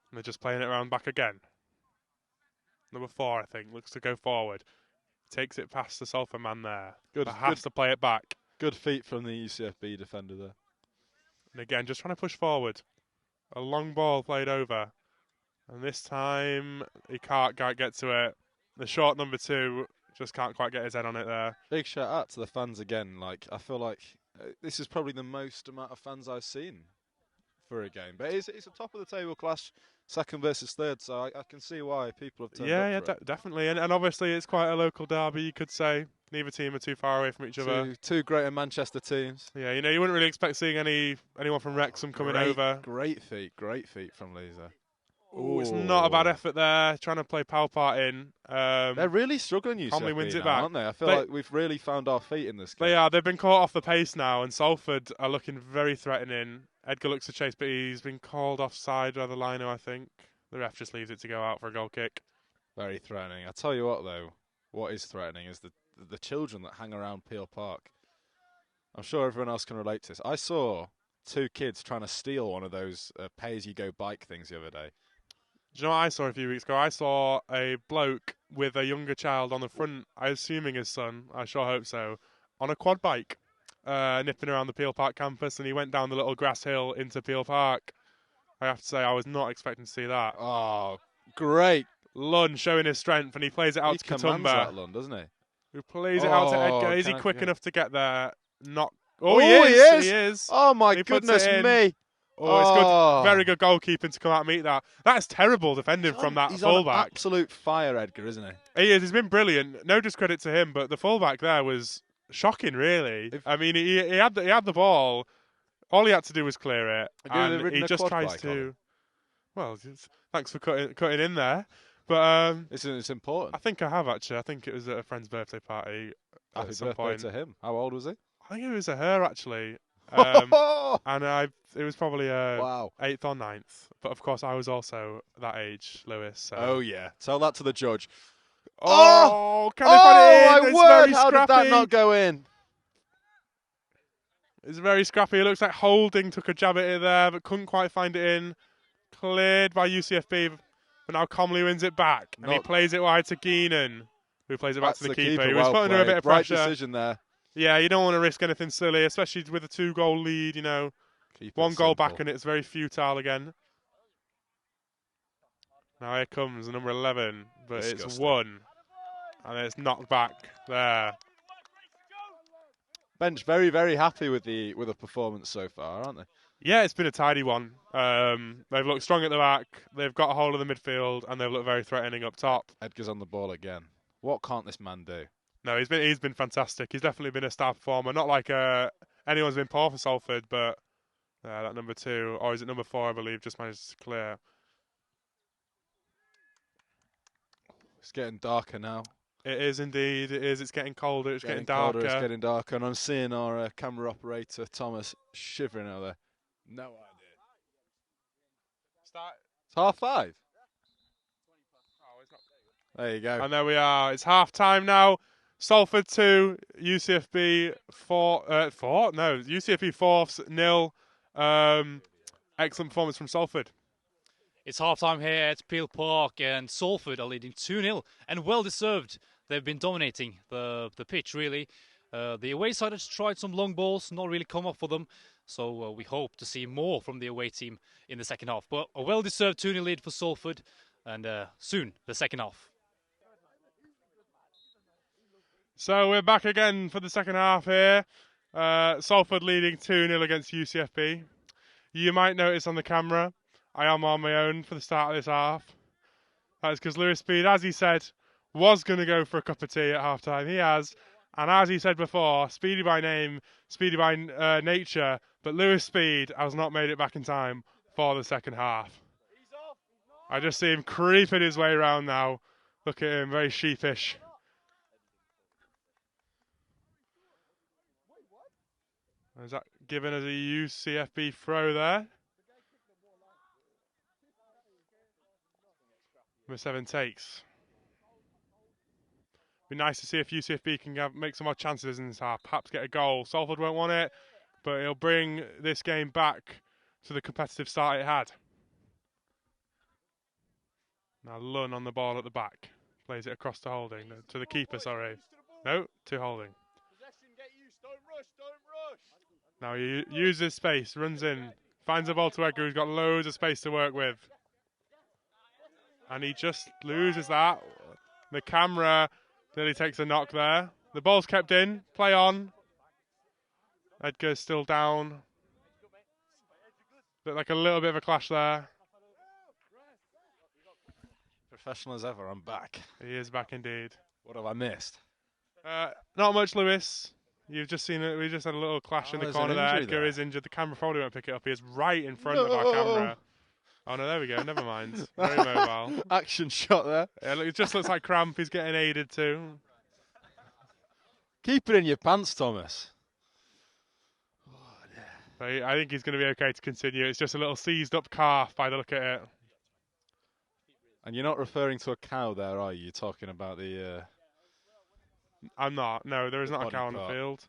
And they're just playing it around back again. Number 4, I think, looks to go forward. Takes it past the Salford man there. But has to play it back. Good feet from the UCFB defender there. And again, just trying to push forward. A long ball played over. And this time, he can't get to it. The short number 2 just can't quite get his head on it there. Big shout out to the fans again. Like, I feel like this is probably the most amount of fans I've seen for a game. But it's a top of the table clash, second versus third, so I can see why people have turned up. Definitely. And obviously, it's quite a local derby, you could say. Neither team are too far away from each other. Two greater Manchester teams. Yeah, you know, you wouldn't really expect seeing anyone from Wrexham coming over. Great feet from Lisa. Oh, it's not a bad effort there, trying to play power part in. They're really struggling, UCFB Conley wins it now, back. Aren't they? I feel like we've really found our feet in this game. They are. They've been caught off the pace now, and Salford are looking very threatening. Edgar looks to chase, but he's been called offside by the lino, I think. The ref just leaves it to go out for a goal kick. Very threatening. I tell you what, though, what is threatening is the children that hang around Peel Park. I'm sure everyone else can relate to this. I saw 2 kids trying to steal one of those pay-as-you-go bike things the other day. Do you know what I saw a few weeks ago? I saw a bloke with a younger child on the front, I assuming his son, I sure hope so, on a quad bike, nipping around the Peel Park campus, and he went down the little grass hill into Peel Park. I have to say, I was not expecting to see that. Oh, great. Lund showing his strength, and he plays it out to commands that, Katumba. Lund, doesn't he? Who plays it out to Oh, Edgar. Is he can I quick get- enough to get there? Not. Oh, Oh, he he is. is. He is. Oh, my He puts goodness it in. me. Oh, it's good. Very good goalkeeping to come out and meet that. That's terrible defending from that he's fullback. on absolute fire, Edgar, isn't he? He is. He's been brilliant. No discredit to him, but the fullback there was shocking, really. I mean, he had the ball. All he had to do was clear it, and he just tries to. Well, thanks for cutting in there, but it's important. I think I have actually. I think it was at a friend's birthday party Happy at some birthday point. to him. How old was he? I think it was a her actually, Wow. and it was probably 8th or 9th. But of course, I was also that age, Lewis. So. Oh yeah. Tell that to the judge. Oh, can they put it in? My It's word! very How did that scrappy. not go in? It's very scrappy. It looks like Holding took a jab at it there, but couldn't quite find it in. Cleared by UCFB, but now Comley wins it back, and he plays it wide to Geenan, who plays it back to the keeper. He was put under a bit of pressure. Right decision there. Yeah, you don't want to risk anything silly, especially with a 2-goal lead. You know, Keep one it goal simple. back, and it's very futile again. Now here comes the number 11, but Disgusting. it's 1, and it's knocked back there. Bench very, very happy with the performance so far, aren't they? Yeah, it's been a tidy one. They've looked strong at the back. They've got a hold of the midfield, and they've looked very threatening up top. Edgar's on the ball again. What can't this man do? No, he's been fantastic. He's definitely been a star performer. Not like anyone's been poor for Salford, but that number 2, or is it number 4, I believe, just managed to clear. It's getting darker now. It is indeed. It is. It's getting colder. It's getting colder, darker. It's getting darker, and I'm seeing our camera operator Thomas shivering out there. No idea. It's 5:30. Oh, it's not. There you go. And there we are. It's half time now. Salford 2, UCFB 4. No, UCFB 4-0. Excellent performance from Salford. It's half-time here at Peel Park, and Salford are leading 2-0, and well-deserved. They've been dominating the pitch, really. The away side has tried some long balls, not really come up for them, so we hope to see more from the away team in the second half. But a well-deserved 2-0 lead for Salford, and soon the second half. So we're back again for the second half here. Salford leading 2-0 against UCFB. You might notice on the camera, I am on my own for the start of this half. That's because Lewis Speed, as he said, was going to go for a cup of tea at half-time. He has. And as he said before, speedy by name, speedy by nature, but Lewis Speed has not made it back in time for the second half. I just see him creeping his way around now. Look at him, very sheepish. Is that given as a UCFB throw there? Number 7 takes. Be nice to see if UCFB can make some more chances in this half. Perhaps get a goal. Salford won't want it, but it'll bring this game back to the competitive start it had. Now Lunn on the ball at the back. Plays it across to Holding. To the keeper, sorry. No, to Holding. Now he uses space, runs in, finds the ball to Edgar, who's got loads of space to work with. And he just loses that. The camera nearly takes a knock there. The ball's kept in, play on. Edgar's still down. Looked like a little bit of a clash there. Professional as ever, I'm back. He is back indeed. What have I missed? Not much, Lewis. You've just seen it. We just had a little clash in the corner there. Edgar is injured. The camera probably won't pick it up. He is right in front of our camera. Oh no, there we go. Never mind. Very mobile. Action shot there. Yeah, look, it just looks like Cramp. He's getting aided too. Keep it in your pants, Thomas. I think he's going to be okay to continue. It's just a little seized up calf by the look at it. And you're not referring to a cow there, are you? You're talking about the... I'm not. No, there is not a cow on the field.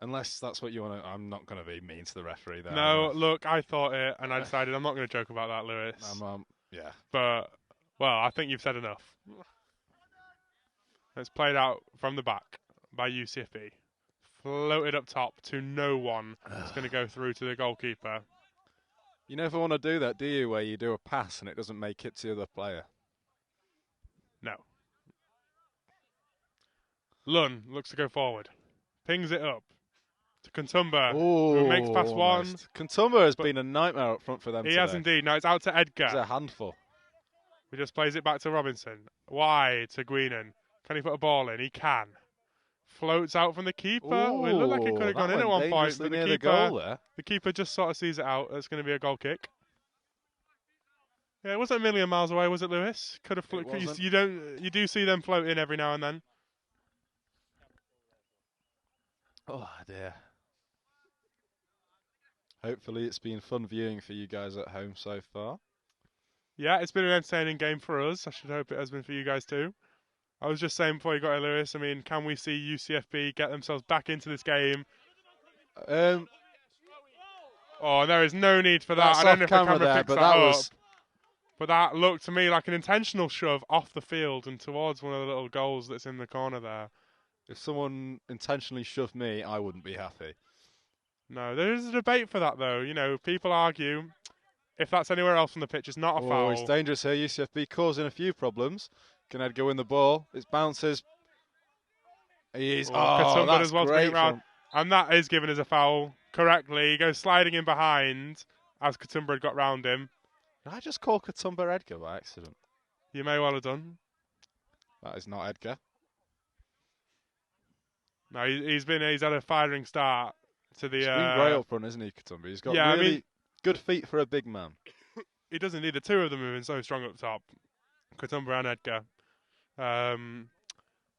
Unless that's what you want to... I'm not going to be mean to the referee there. No, look, I thought it, and I decided I'm not going to joke about that, Lewis. Yeah. But, well, I think you've said enough. It's played out from the back by UCFB. floated up top to no one. It's going to go through to the goalkeeper. You never want to do that, do you, where you do a pass and it doesn't make it to the other player? No. Lund looks to go forward. Pings it up to Kantumba, who makes past one. Kantumba has been a nightmare up front for them He today. has indeed. Now it's out to Edgar. He's a handful. He just plays it back to Robinson. Wide to Guinan. Can he put a ball in? He can. Floats out from the keeper. Ooh, It looked like it could have gone in at one point, but the keeper just sort of sees it out. It's going to be a goal kick. Yeah, it wasn't a million miles away, was it, Lewis? Could have. You do see them float in every now and then. Oh dear. Hopefully it's been fun viewing for you guys at home so far. Yeah, it's been an entertaining game for us. I should hope it has been for you guys too. I was just saying before you got here, Lewis, I mean, can we see UCFB get themselves back into this game? Oh, there is no need for that. I don't know if the camera picks that up. But that looked to me like an intentional shove off the field and towards one of the little goals that's in the corner there. If someone intentionally shoved me, I wouldn't be happy. No, there is a debate for that, though. You know, people argue if that's anywhere else on the pitch, it's not a foul. Oh, it's dangerous here. UCFB causing a few problems. Can Edgar win the ball? It bounces. That's as well great. And that is given as a foul correctly. He goes sliding in behind as Katumba had got round him. Did I just call Katumba Edgar by accident? You may well have done. That is not Edgar. No, he's had a firing start to the. He's been great up front, isn't he, Katumba? He's got really good feet for a big man. He does indeed. The two of them have been so strong up top, Katumba and Edgar.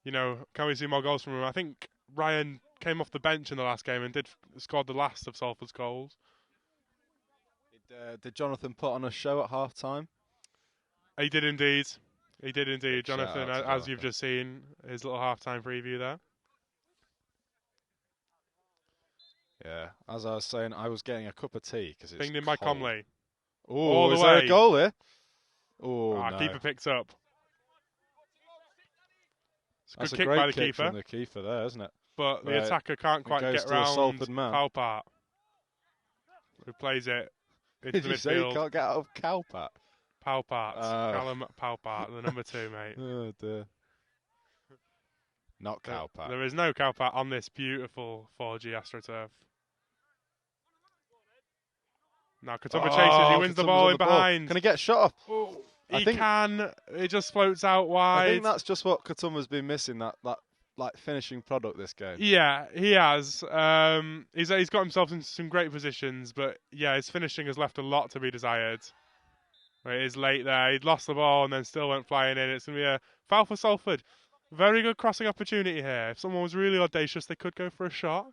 You know, can we see more goals from him? I think Ryan came off the bench in the last game and scored the last of Salford's goals. Did Jonathan put on a show at half time? He did indeed. Jonathan, as you've just seen, his little half-time preview there. Yeah, as I was saying, I was getting a cup of tea because it's pinged in by Comley. Oh, is there a goal here? Oh, no. Keeper picks up. That's good a kick great by the kick keeper. from the keeper there, isn't it? But the attacker can't quite get round Palpat, who plays it into Did the you midfield. say you can't get out of Palpat? Palpat. Callum Palpat, the number 2, mate. Oh, dear. Not Palpat. There is no Palpat on this beautiful 4G AstroTurf. Now Katumba chases, he wins the ball in behind. Can he get shot off? Oh, he can. It just floats out wide. I think that's just what Katumba's been missing, that like finishing product this game. Yeah, he has. He's got himself in some great positions, but yeah, his finishing has left a lot to be desired. It is late there. He'd lost the ball and then still went flying in. It's going to be a foul for Salford. Very good crossing opportunity here. If someone was really audacious, they could go for a shot.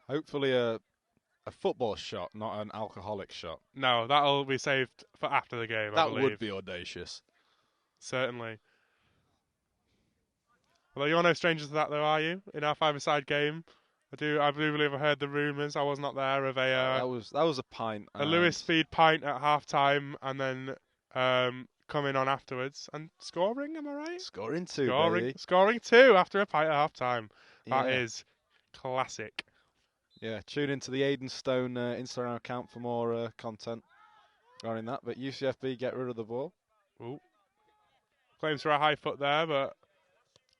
Hopefully a football shot, not an alcoholic shot. No, that'll be saved for after the game, I believe. That would be audacious. Certainly. Although you're no strangers to that, though, are you? In our five-a-side game, I do believe I heard the rumours. I was not there of that was a pint. A Lewis Speed pint at half-time, and then coming on afterwards and scoring. Am I right? Scoring two after a pint at half-time. That is classic. Yeah, tune into the Aidan Stone Instagram account for more content regarding that. But UCFB get rid of the ball. Ooh. Claims for a high foot there, but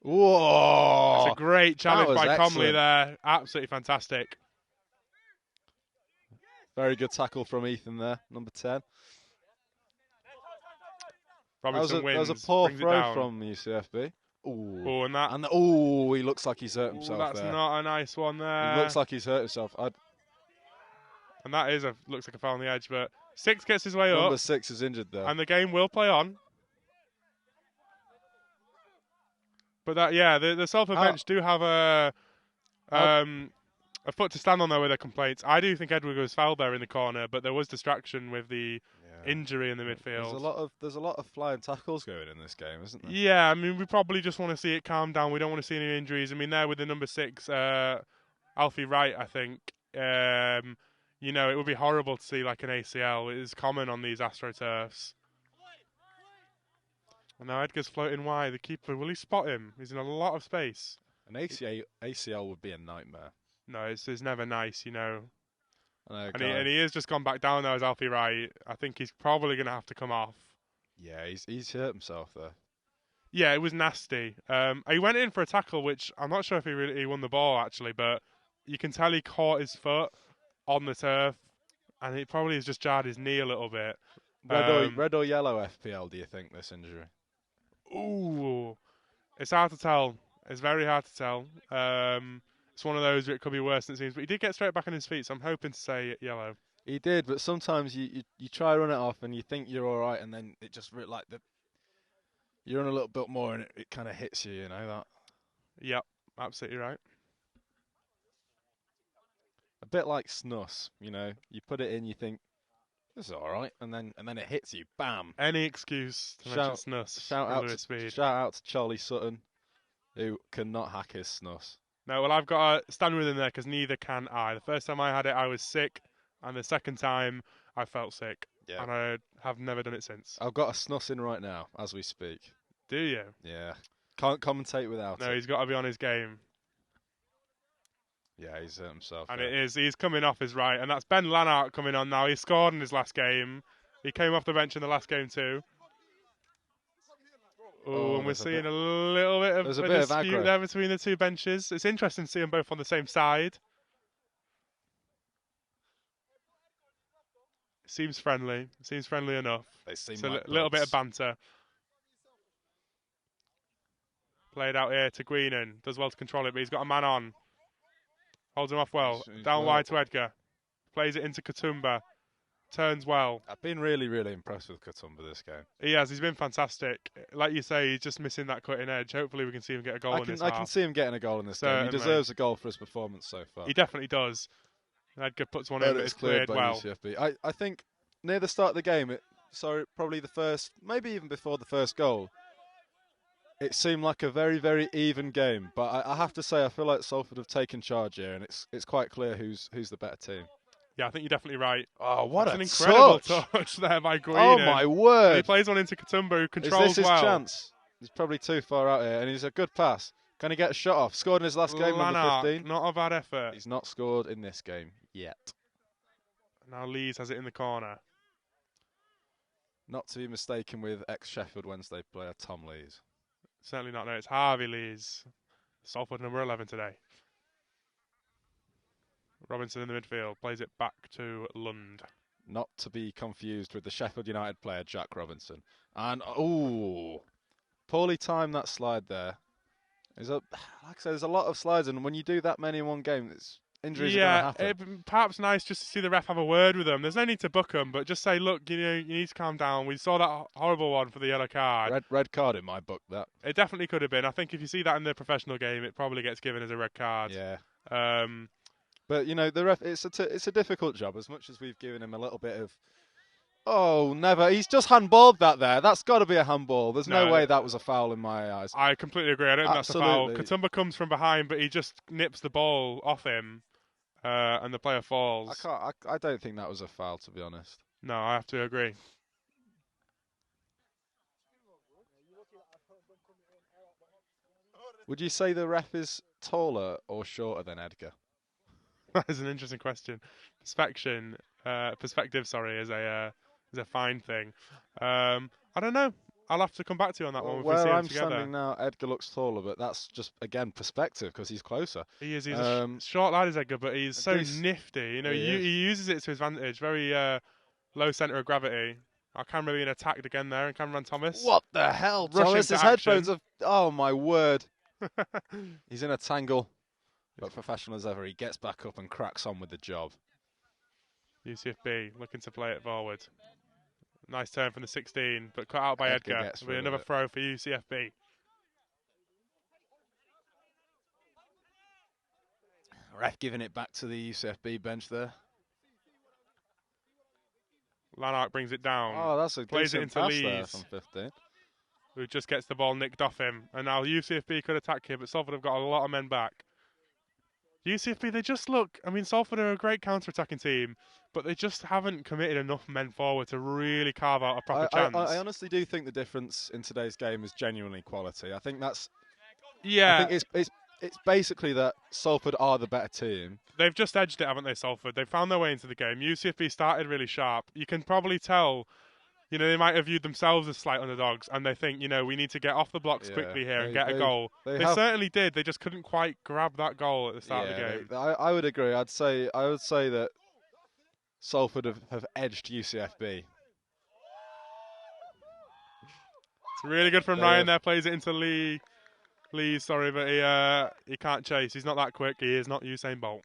whoa! That's a great challenge by Comley there. Absolutely fantastic. Very good tackle from Ethan there, number 10. Robinson wins. That was a poor throw from UCFB. Ooh, and he looks like he's hurt himself. That's not a nice one there. He looks like he's hurt himself. And that looks like a foul on the edge, but 6 gets his way up. Number 6 is injured there. And the game will play on. But the Salford bench do have a foot to stand on there with their complaints. I do think Edward was fouled there in the corner, but there was distraction with the injury in the midfield. There's a lot of flying tackles going in this game, isn't there? Yeah, I mean, we probably just want to see it calm down. We don't want to see any injuries. I mean, there with the number 6, Alfie Wright, I think. You know, it would be horrible to see like an ACL. It is common on these AstroTurfs. And now Edgar's floating wide. The keeper, will he spot him? He's in a lot of space. An ACL would be a nightmare. No, it's never nice, you know. I know, And he has just gone back down there as Alfie Wright. I think he's probably going to have to come off. Yeah, he's hurt himself there. Yeah, it was nasty. He went in for a tackle, which I'm not sure if he won the ball, actually, but you can tell he caught his foot on the turf, and it probably has just jarred his knee a little bit. Red or yellow FPL, do you think, this injury? Ooh, it's hard to tell. It's very hard to tell. It's one of those where it could be worse than it seems, but he did get straight back on his feet, so I'm hoping to say yellow. He did, but sometimes you try to run it off and you think you're all right, and then it just you run a little bit more and it kind of hits you, you know that. Yep, absolutely right. A bit like snus, you know. You put it in, you think this is all right, and then it hits you, bam. Any excuse to mention snus. Shout out to Charlie Sutton, who cannot hack his snus. No, well, I've got to stand with him there because neither can I. The first time I had it, I was sick, and the second time, I felt sick. Yeah. And I have never done it since. I've got a snus in right now as we speak. Do you? Yeah. Can't commentate without it. No, he's got to be on his game. Yeah, he's hurt himself. And he's coming off his right, and that's Ben Lanark coming on now. He scored in his last game. He came off the bench in the last game too. Oh, and we're seeing a little bit of a dispute there between the two benches. It's interesting to see them both on the same side. Seems friendly. Seems friendly enough. They seem so like a little bit of banter. Played out here to Greenan. Does well to control it, but he's got a man on. Holds him off well. Down wide to Edgar. Plays it into Katoomba. Turns well. I've been really, really impressed with Katoomba this game. He has. He's been fantastic. Like you say, he's just missing that cutting edge. Hopefully we can see him get a goal in this half. I can see him getting a goal in this game. He deserves a goal for his performance so far. He definitely does. Edgar puts one in, but it's cleared well. UCFB. I think near the start of the game, probably the first, maybe even before the first goal, it seemed like a very, very even game. But I have to say, I feel like Salford have taken charge here, and it's quite clear who's the better team. Yeah, I think you're definitely right. Oh, what an incredible touch there by Greenan. Oh, my word. And he plays one into Katoomba, who controls well. Is this his chance? He's probably too far out here, and he's a good pass. Can he get a shot off? Scored in his last game, number 15. Not a bad effort. He's not scored in this game yet. Now Lees has it in the corner. Not to be mistaken with ex-Sheffield Wednesday player Tom Lees. Certainly not. No, it's Harvey Lees. Salford number 11 today. Robinson in the midfield. Plays it back to Lund. Not to be confused with the Sheffield United player Jack Robinson. And, poorly timed that slide there. Like I said, there's a lot of slides, and when you do that many in one game, injuries are going to happen. It'd perhaps nice just to see the ref have a word with them. There's no need to book them, but just say, look, you need to calm down. We saw that horrible one for the yellow card. Red card in my book, that. It definitely could have been. I think if you see that in the professional game, it probably gets given as a red card. Yeah. But, the ref, it's a difficult job, as much as we've given him a little bit of, never. He's just handballed that there. That's got to be a handball. There's no way that was a foul in my eyes. I completely agree. I don't think that's a foul. Katoomba comes from behind, but he just nips the ball off him, and the player falls. I don't think that was a foul, to be honest. No, I have to agree. Would you say the ref is taller or shorter than Edgar? That is an interesting question. Perspective, is a fine thing. I don't know. I'll have to come back to you on that one. Where I'm standing now, Edgar looks taller, but that's just, again, perspective, because he's closer. He is. He's a short lad, is Edgar, but he's so nifty. He uses it to his advantage. Very low centre of gravity. Our camera being attacked again there, and Cameron Thomas. What the hell, Thomas? His headphones have... Oh, my word. He's in a tangle. But professional as ever, he gets back up and cracks on with the job. UCFB looking to play it forward. Nice turn from the 16, but cut out by Edgar. It'll be another throw for UCFB. Ref giving it back to the UCFB bench there. Lanark brings it down. Oh, that's a plays it into Lees there from 15. Who just gets the ball nicked off him. And now UCFB could attack here, but Salford have got a lot of men back. UCFB, they just look. I mean, Salford are a great counter-attacking team, but they just haven't committed enough men forward to really carve out a proper chance. I honestly do think the difference in today's game is genuinely quality. I think that's. Yeah. I think it's basically that Salford are the better team. They've just edged it, haven't they, Salford? They've found their way into the game. UCFB started really sharp. You can probably tell. They might have viewed themselves as slight underdogs, and they think, we need to get off the blocks quickly here and get a goal. They certainly did. They just couldn't quite grab that goal at the start of the game. I would agree. I would say that Salford have edged UCFB. It's really good from Ryan there. Plays it into Lee. Sorry, but he can't chase. He's not that quick. He is not Usain Bolt.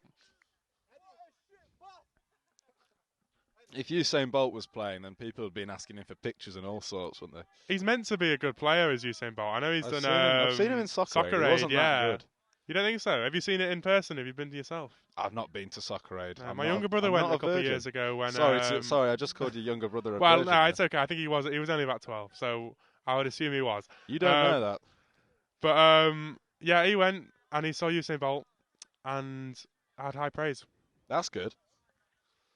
If Usain Bolt was playing, then people would have been asking him for pictures and all sorts, wouldn't they? He's meant to be a good player as Usain Bolt. I know he's done. I've seen him in Soccer Aid. He wasn't that good. You don't think so? Have you seen it in person? Have you been to yourself? I've not been to Soccer Aid. My younger brother went a couple of years ago. When sorry, I just called your younger brother a well, virgin. no, it's okay. I think he was only about 12, so I would assume he was. You don't know that. But yeah, he went and he saw Usain Bolt and had high praise. That's good.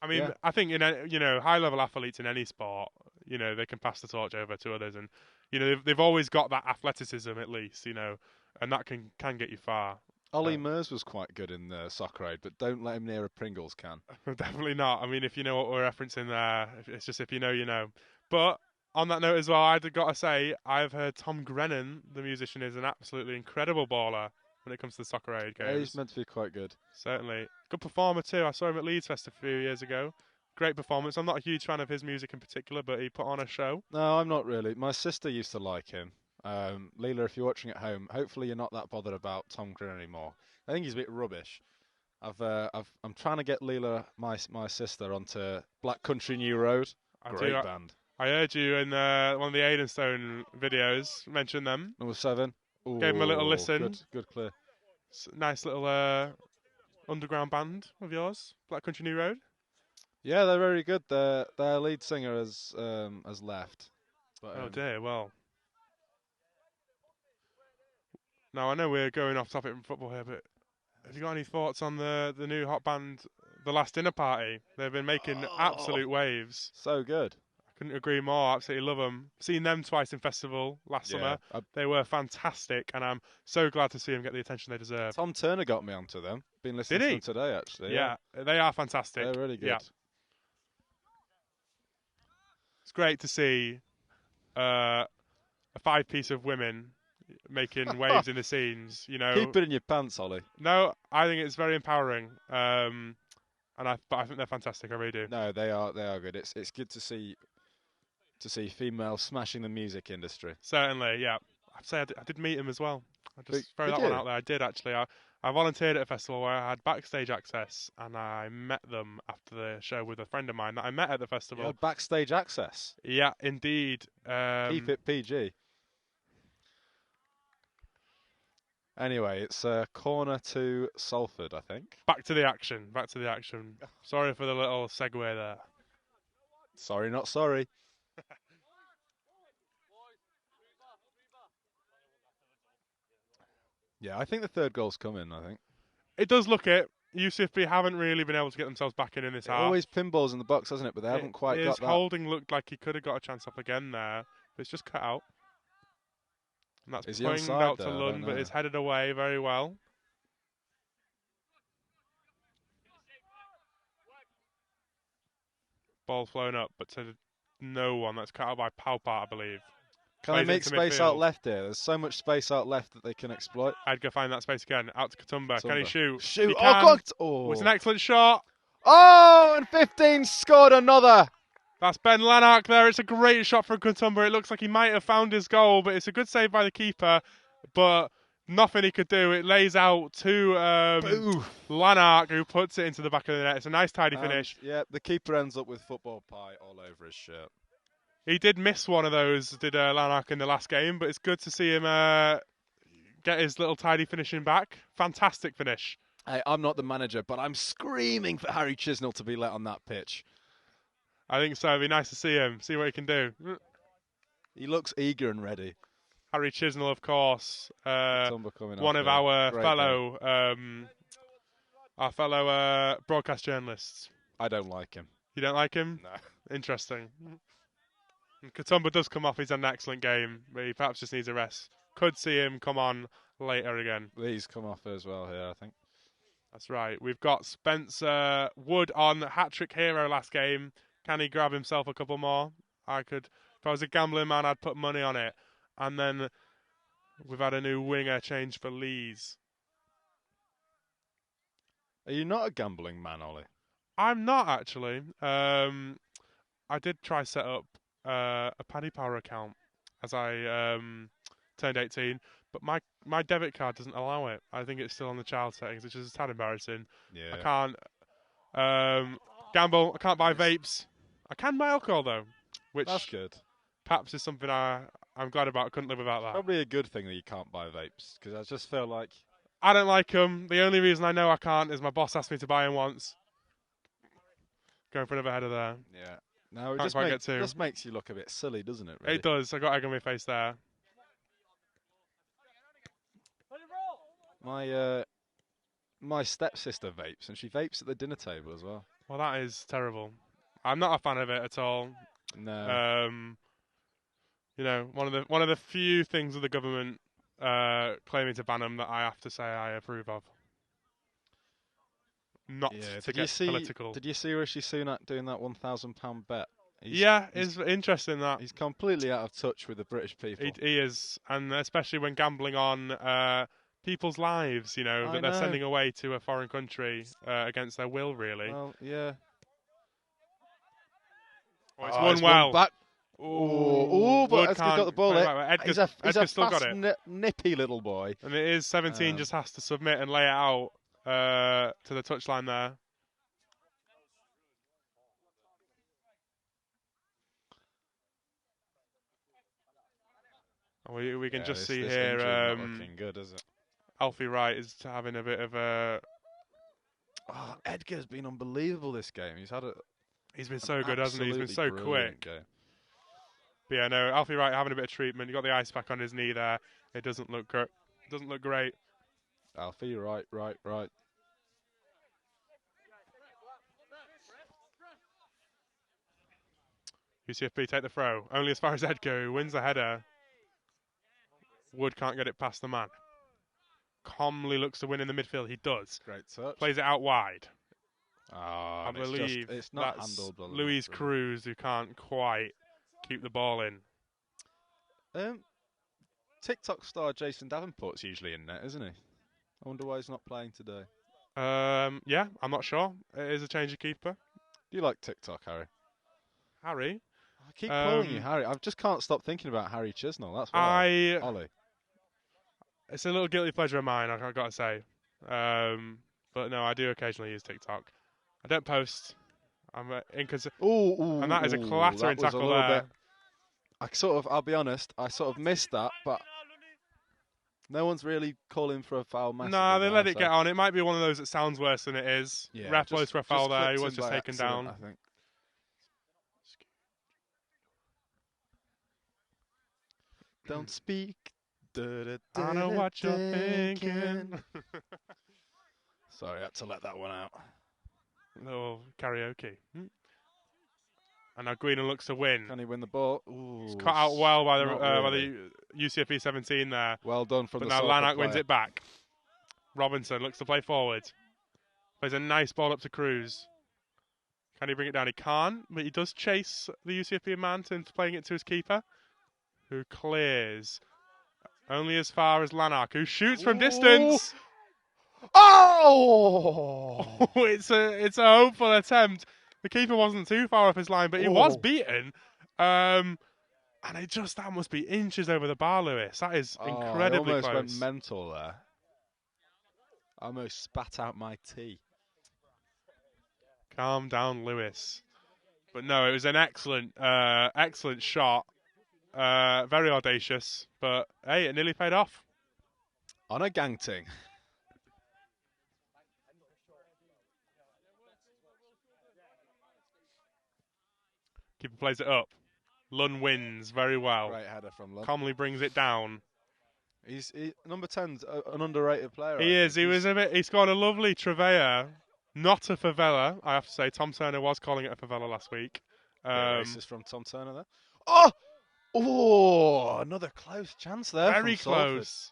I mean, I think high-level athletes in any sport, they can pass the torch over to others, and they've always got that athleticism at least, and that can get you far. Ollie Mers was quite good in the Soccer Aid, but don't let him near a Pringles can. Definitely not. I mean, if you know what we're referencing there, it's just if you know, you know. But on that note as well, I've got to say, I've heard Tom Grennan, the musician, is an absolutely incredible baller when it comes to the Soccer Aid games. Yeah, he's meant to be quite good. Certainly. Good performer too. I saw him at Leeds Fest a few years ago. Great performance. I'm not a huge fan of his music in particular, but he put on a show. No, I'm not really. My sister used to like him. Leela, if you're watching at home, hopefully you're not that bothered about Tom Grennan anymore. I think he's a bit rubbish. I'm trying to get Leela, my sister, onto Black Country New Road. Great band. I heard you in one of the Aidenstone videos mention them. Number 7. Ooh, gave him a little listen. Good clear. Nice little underground band of yours, Black Country New Road. Yeah, they're very good. Their lead singer has left. But, oh dear. Well, now I know we're going off topic from football here, but have you got any thoughts on the new hot band, The Last Dinner Party? They've been making absolute waves. So good. Couldn't agree more. Absolutely love them. Seen them twice in festival last summer. They were fantastic, and I'm so glad to see them get the attention they deserve. Tom Turner got me onto them. Been listening to them today, actually. Yeah, they are fantastic. They're really good. Yeah. It's great to see a 5-piece of women making waves in the scenes. Keep it in your pants, Ollie. No, I think it's very empowering. And I think they're fantastic. I really do. No, they are good. It's good to see females smashing the music industry. Certainly, yeah. I'd say I did meet him as well. I just throw that one out there. I did actually. I volunteered at a festival where I had backstage access, and I met them after the show with a friend of mine that I met at the festival. You had backstage access? Yeah, indeed. Keep it PG. Anyway, it's corner to Salford, I think. Back to the action. Sorry for the little segue there. Sorry, not sorry. Yeah, I think the third goal's coming, I think. It does look it. UCFB haven't really been able to get themselves back in this half. Always pinballs in the box, hasn't it? But they haven't quite got that. Holding looked like he could have got a chance up again there. But it's just cut out. And that's pointed out to Lund, but it's headed away very well. Ball flown up, but to no one. That's cut out by Palpart, I believe. Can they make space out left here? There's so much space out left that they can exploit. I'd go find that space again. Out to Katumba. Can he shoot? Shoot. Oh, God. Oh. It's an excellent shot. Oh, and 15 scored another. That's Ben Lanark there. It's a great shot from Katumba. It looks like he might have found his goal, but it's a good save by the keeper. But nothing he could do. It lays out to Lanark, who puts it into the back of the net. It's a nice, tidy finish. Yeah, the keeper ends up with football pie all over his shirt. He did miss one of those, did Lanark in the last game, but it's good to see him get his little tidy finishing back. Fantastic finish. Hey, I'm not the manager, but I'm screaming for Harry Chisnell to be let on that pitch. I think so. It'd be nice to see him, see what he can do. He looks eager and ready. Harry Chisnell, of course, one of our fellow Our fellow broadcast journalists. I don't like him. You don't like him? No. Interesting. Katumba does come off. He's had an excellent game, but he perhaps just needs a rest. Could see him come on later again. He's come off as well here, I think. That's right. We've got Spencer Wood on hat-trick hero last game. Can he grab himself a couple more? If I was a gambling man, I'd put money on it. And then we've had a new winger change for Lees. Are you not a gambling man, Ollie? I'm not, actually. I did try set up a Paddy Power account as I turned 18, but my debit card doesn't allow it. I think it's still on the child settings, which is a tad embarrassing. Yeah. I can't gamble. I can't buy vapes. I can buy alcohol, though, which That's good. perhaps is something I'm glad about. I couldn't live without that. Probably a good thing that you can't buy vapes, because I just feel like... I don't like them. The only reason I know I can't is my boss asked me to buy them once. Going for another header there. Yeah. No, it Can't quite get to. just makes you look a bit silly, doesn't it, really? It does. I got egg on my face there. My stepsister vapes, and she vapes at the dinner table as well. Well, that is terrible. I'm not a fan of it at all. No. You know, one of the few things of the government claiming to ban them that I have to say I approve of. Not to get political. Did you see Rishi Sunak doing that £1,000 bet? It's interesting that he's completely out of touch with the British people. He is, and especially when gambling on people's lives, you know, that they're sending away to a foreign country against their will, really. Well, yeah. Oh, it's won well. Back. Oh, but Edgar's got the ball. He's a still got fast, it. Nippy little boy. And it is 17 just has to submit and lay it out to the touchline there. We can just see here. Not looking good, is it? Alfie Wright is having a bit of a. Oh, Edgar's been unbelievable this game. He's been so good, hasn't he? He's been so quick. Game. But yeah, no, Alfie Wright having a bit of treatment. He got the ice pack on his knee there. It doesn't look great. Alfie, right. UCFB take the throw. Only as far as Edgar, who wins the header. Wood can't get it past the man. Calmly looks to win in the midfield. He does. Great touch. Plays it out wide. Oh, I believe it's not that's handled well Luis enough, Cruz who can't quite keep the ball in. TikTok star Jason Davenport's usually in net, isn't he? I wonder why he's not playing today. Yeah, I'm not sure. It is a change of keeper. Do you like TikTok, Harry? Harry? I keep calling you Harry. I just can't stop thinking about Harry Chisnell. That's why. Ollie. It's a little guilty pleasure of mine, I've got to say. But no, I do occasionally use TikTok. I don't post. I'm inconsistent. And that is a clattering tackle there. I'll be honest, I sort of missed that, but no one's really calling for a foul message. No, they let it get on. It might be one of those that sounds worse than it is. Yeah, Ref blows for a foul there. He was just taken accident, down. I think. Don't speak. I know what you're thinking. Sorry, I had to let that one out. Little karaoke. And now Greenham looks to win. Can he win the ball? Ooh, it's cut out well by the UCFB 17 there. Well done from but the now Salford Lanark player. wins it back. Robinson looks to play forward. Plays a nice ball up to Cruz. Can he bring it down? He can't, but he does chase the UCFB man into playing it to his keeper, who clears only as far as Lanark, who shoots from distance. Oh! It's a hopeful attempt. The keeper wasn't too far off his line, but he was beaten. And that must be inches over the bar, Lewis. That is incredibly I almost close. went mental there. I almost spat out my tea. Calm down, Lewis. But no, it was an excellent shot. Very audacious, but hey, it nearly paid off. On a gang ting. Keeper plays it up. Lunn wins very well. Great header from Lunn. Comley brings it down. Number 10's an underrated player. He is. He scored a lovely Trevea, not a favela. I have to say, Tom Turner was calling it a favela last week. Racist from Tom Turner there. Oh, another close chance there. Very close.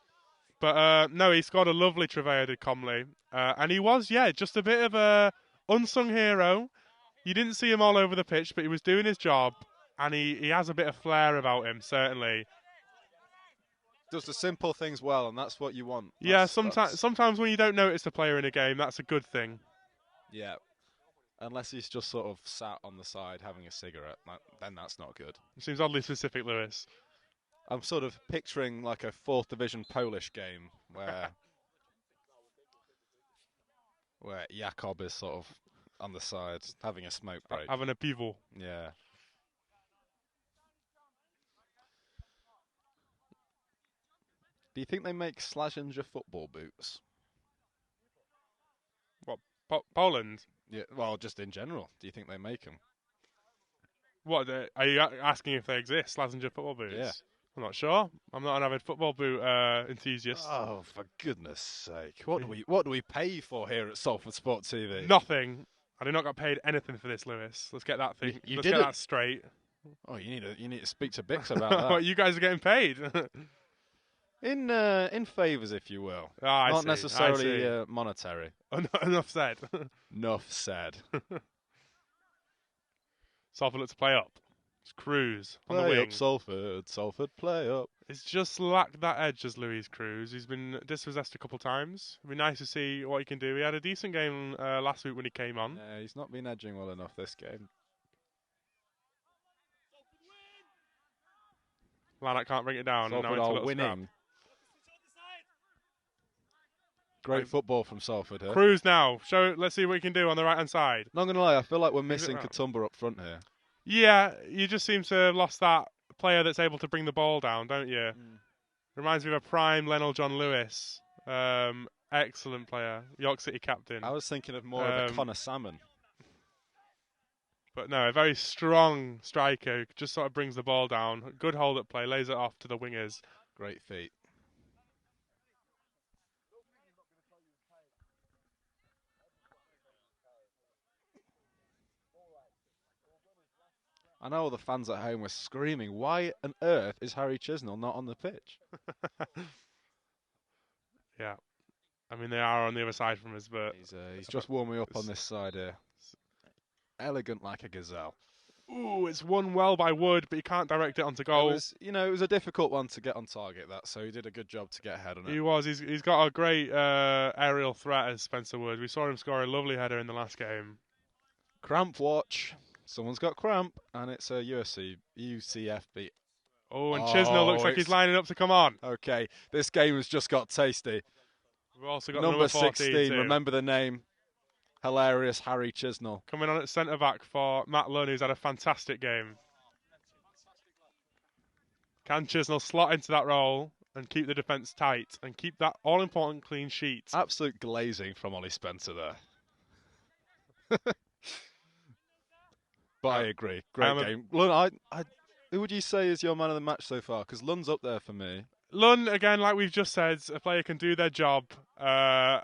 But no, he scored a lovely Trevea, did Comley. And he was, just a bit of a unsung hero. You didn't see him all over the pitch, but he was doing his job. And he has a bit of flair about him, certainly. Does the simple things well, and that's what you want. Sometimes when you don't notice a player in a game, that's a good thing. Yeah. Unless he's just sort of sat on the side having a cigarette, then that's not good. It seems oddly specific, Lewis. I'm sort of picturing like a 4th Division Polish game where Jakob is sort of on the side having a smoke break. Having a pivo. Yeah. Do you think they make Slazenger football boots? What, Poland? Yeah, well, just in general. Do you think they make them? What, are you asking if they exist, Slazenger football boots? Yeah. I'm not sure. I'm not an avid football boot enthusiast. Oh, for goodness sake. What do we pay for here at Salford Sport TV? Nothing. I do not get paid anything for this, Lewis. Let's get that thing. Let's get that straight. Oh, you need to speak to Bix about that. What, you guys are getting paid? In favours, if you will. Not necessarily monetary. Enough said. Enough said. Salford look to play up. It's Cruz on the wing. Play up, Salford. Salford, play up. It's just lacked that edge as Luis Cruz. He's been dispossessed a couple of times. It'd be nice to see what he can do. He had a decent game last week when he came on. Yeah, he's not been edging well enough this game. Lanark can't bring it down. Salford are winning. Great football from Salford here. Cruz now. Let's see what he can do on the right-hand side. Not going to lie, I feel like we're missing Katoomba up front here. Yeah, you just seem to have lost that player that's able to bring the ball down, don't you? Reminds me of a prime Lionel John Lewis. Excellent player. York City captain. I was thinking of more of a Connor Salmon. But no, a very strong striker. Just sort of brings the ball down. Good hold-up play. Lays it off to the wingers. Great feet. I know all the fans at home were screaming, why on earth is Harry Chisnell not on the pitch? Yeah. I mean, they are on the other side from us, but... He's just warming up on this side here. Elegant like a gazelle. Ooh, it's won well by Wood, but he can't direct it onto goal. It was a difficult one to get on target, so he did a good job to get ahead on it. He was. He's got a great aerial threat as Spencer Wood. We saw him score a lovely header in the last game. Cramp watch. Someone's got cramp, and it's a UCFB. Oh, and Chisnell looks like he's lining up to come on. Okay, this game has just got tasty. We've also got number 14 16, too. remember the name. Hilarious Harry Chisnell. Coming on at centre-back for Matt Lunn, who's had a fantastic game. Can Chisnell slot into that role and keep the defence tight and keep that all-important clean sheet? Absolute glazing from Ollie Spencer there. But I agree. Great game. Lund, who would you say is your man of the match so far? Because Lund's up there for me. Lund, again, like we've just said, a player can do their job and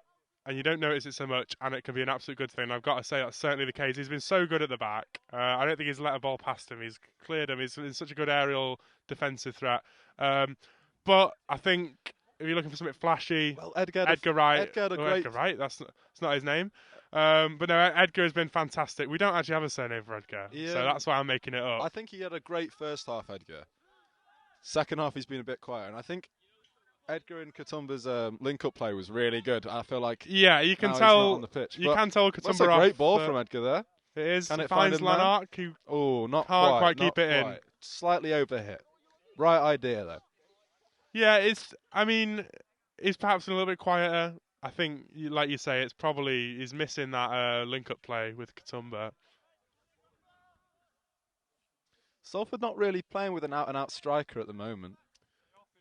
you don't notice it so much, and it can be an absolute good thing. I've got to say that's certainly the case. He's been so good at the back. I don't think he's let a ball past him. He's cleared him. He's such a good aerial defensive threat. But I think if you're looking for something flashy, well, Edgar Wright. Edgar Wright, that's not his name. But no, Edgar has been fantastic. We don't actually have a surname for Edgar, so that's why I'm making it up. I think he had a great first half, Edgar. Second half, he's been a bit quiet, and I think Edgar and Katoomba's link-up play was really good. I feel like you can tell on the pitch. You can tell Katoomba that's a great ball from Edgar there. It is. Can it finds find Lanark, who not can't quite not keep it quite. in. Slightly overhit. Right idea though. Yeah, it's perhaps a little bit quieter. I think, like you say, it's probably he's missing that link-up play with Katoomba. Salford not really playing with an out-and-out striker at the moment.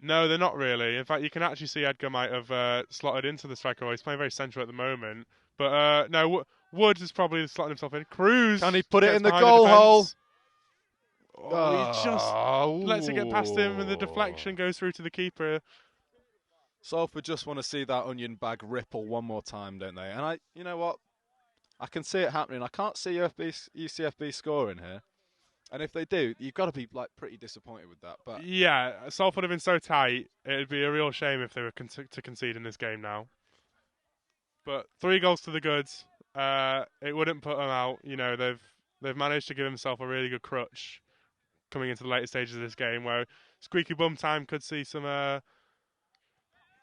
No, they're not really. In fact, you can actually see Edgar might have slotted into the striker role. He's playing very central at the moment. But no, Wood is probably slotting himself in. Cruz. Can he put it in the goal hole? He just lets it get past him, and the deflection goes through to the keeper. Salford just want to see that onion bag ripple one more time, don't they? And you know what? I can see it happening. I can't see UCFB scoring here. And if they do, you've got to be like pretty disappointed with that. But yeah, Salford have been so tight. It'd be a real shame if they were to concede in this game now. But 3 goals to the goods. It wouldn't put them out. You know, they've managed to give themselves a really good crutch coming into the later stages of this game, where squeaky bum time could see some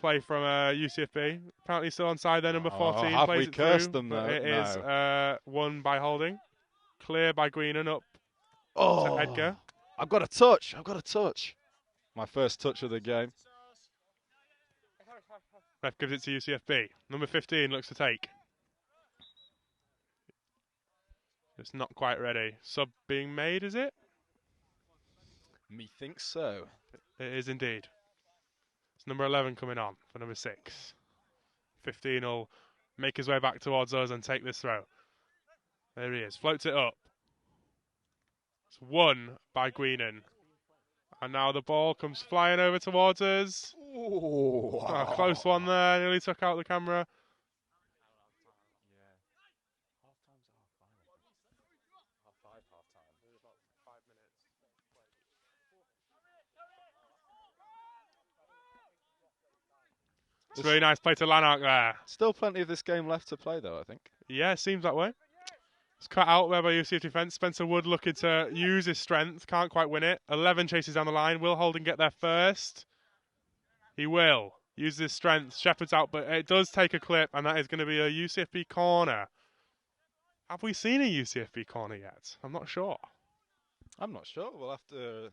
play from UCFB. Apparently still onside there, number 14. Have plays we it cursed through, them but though? it No. is won by Holding. Clear by Greenan up to Edgar. I've got a touch. My first touch of the game. Ref gives it to UCFB. Number 15 looks to take. It's not quite ready. Sub being made, is it? Methinks so. It is indeed. It's number 11 coming on for number 6. 15 will make his way back towards us and take this throw. There he is. Floats it up. It's won by Greenan. And now the ball comes flying over towards us. Ooh. Oh, close one there. Nearly took out the camera. It's a very nice play to Lanark there. Still plenty of this game left to play, though, I think. Yeah, it seems that way. It's cut out there by UCF defence. Spencer Wood looking to use his strength. Can't quite win it. 11 chases down the line. Will Holden get there first? He will. Use his strength. Shepherd's out, but it does take a clip, and that is going to be a UCFB corner. Have we seen a UCFB corner yet? I'm not sure. I'm not sure. We'll have to...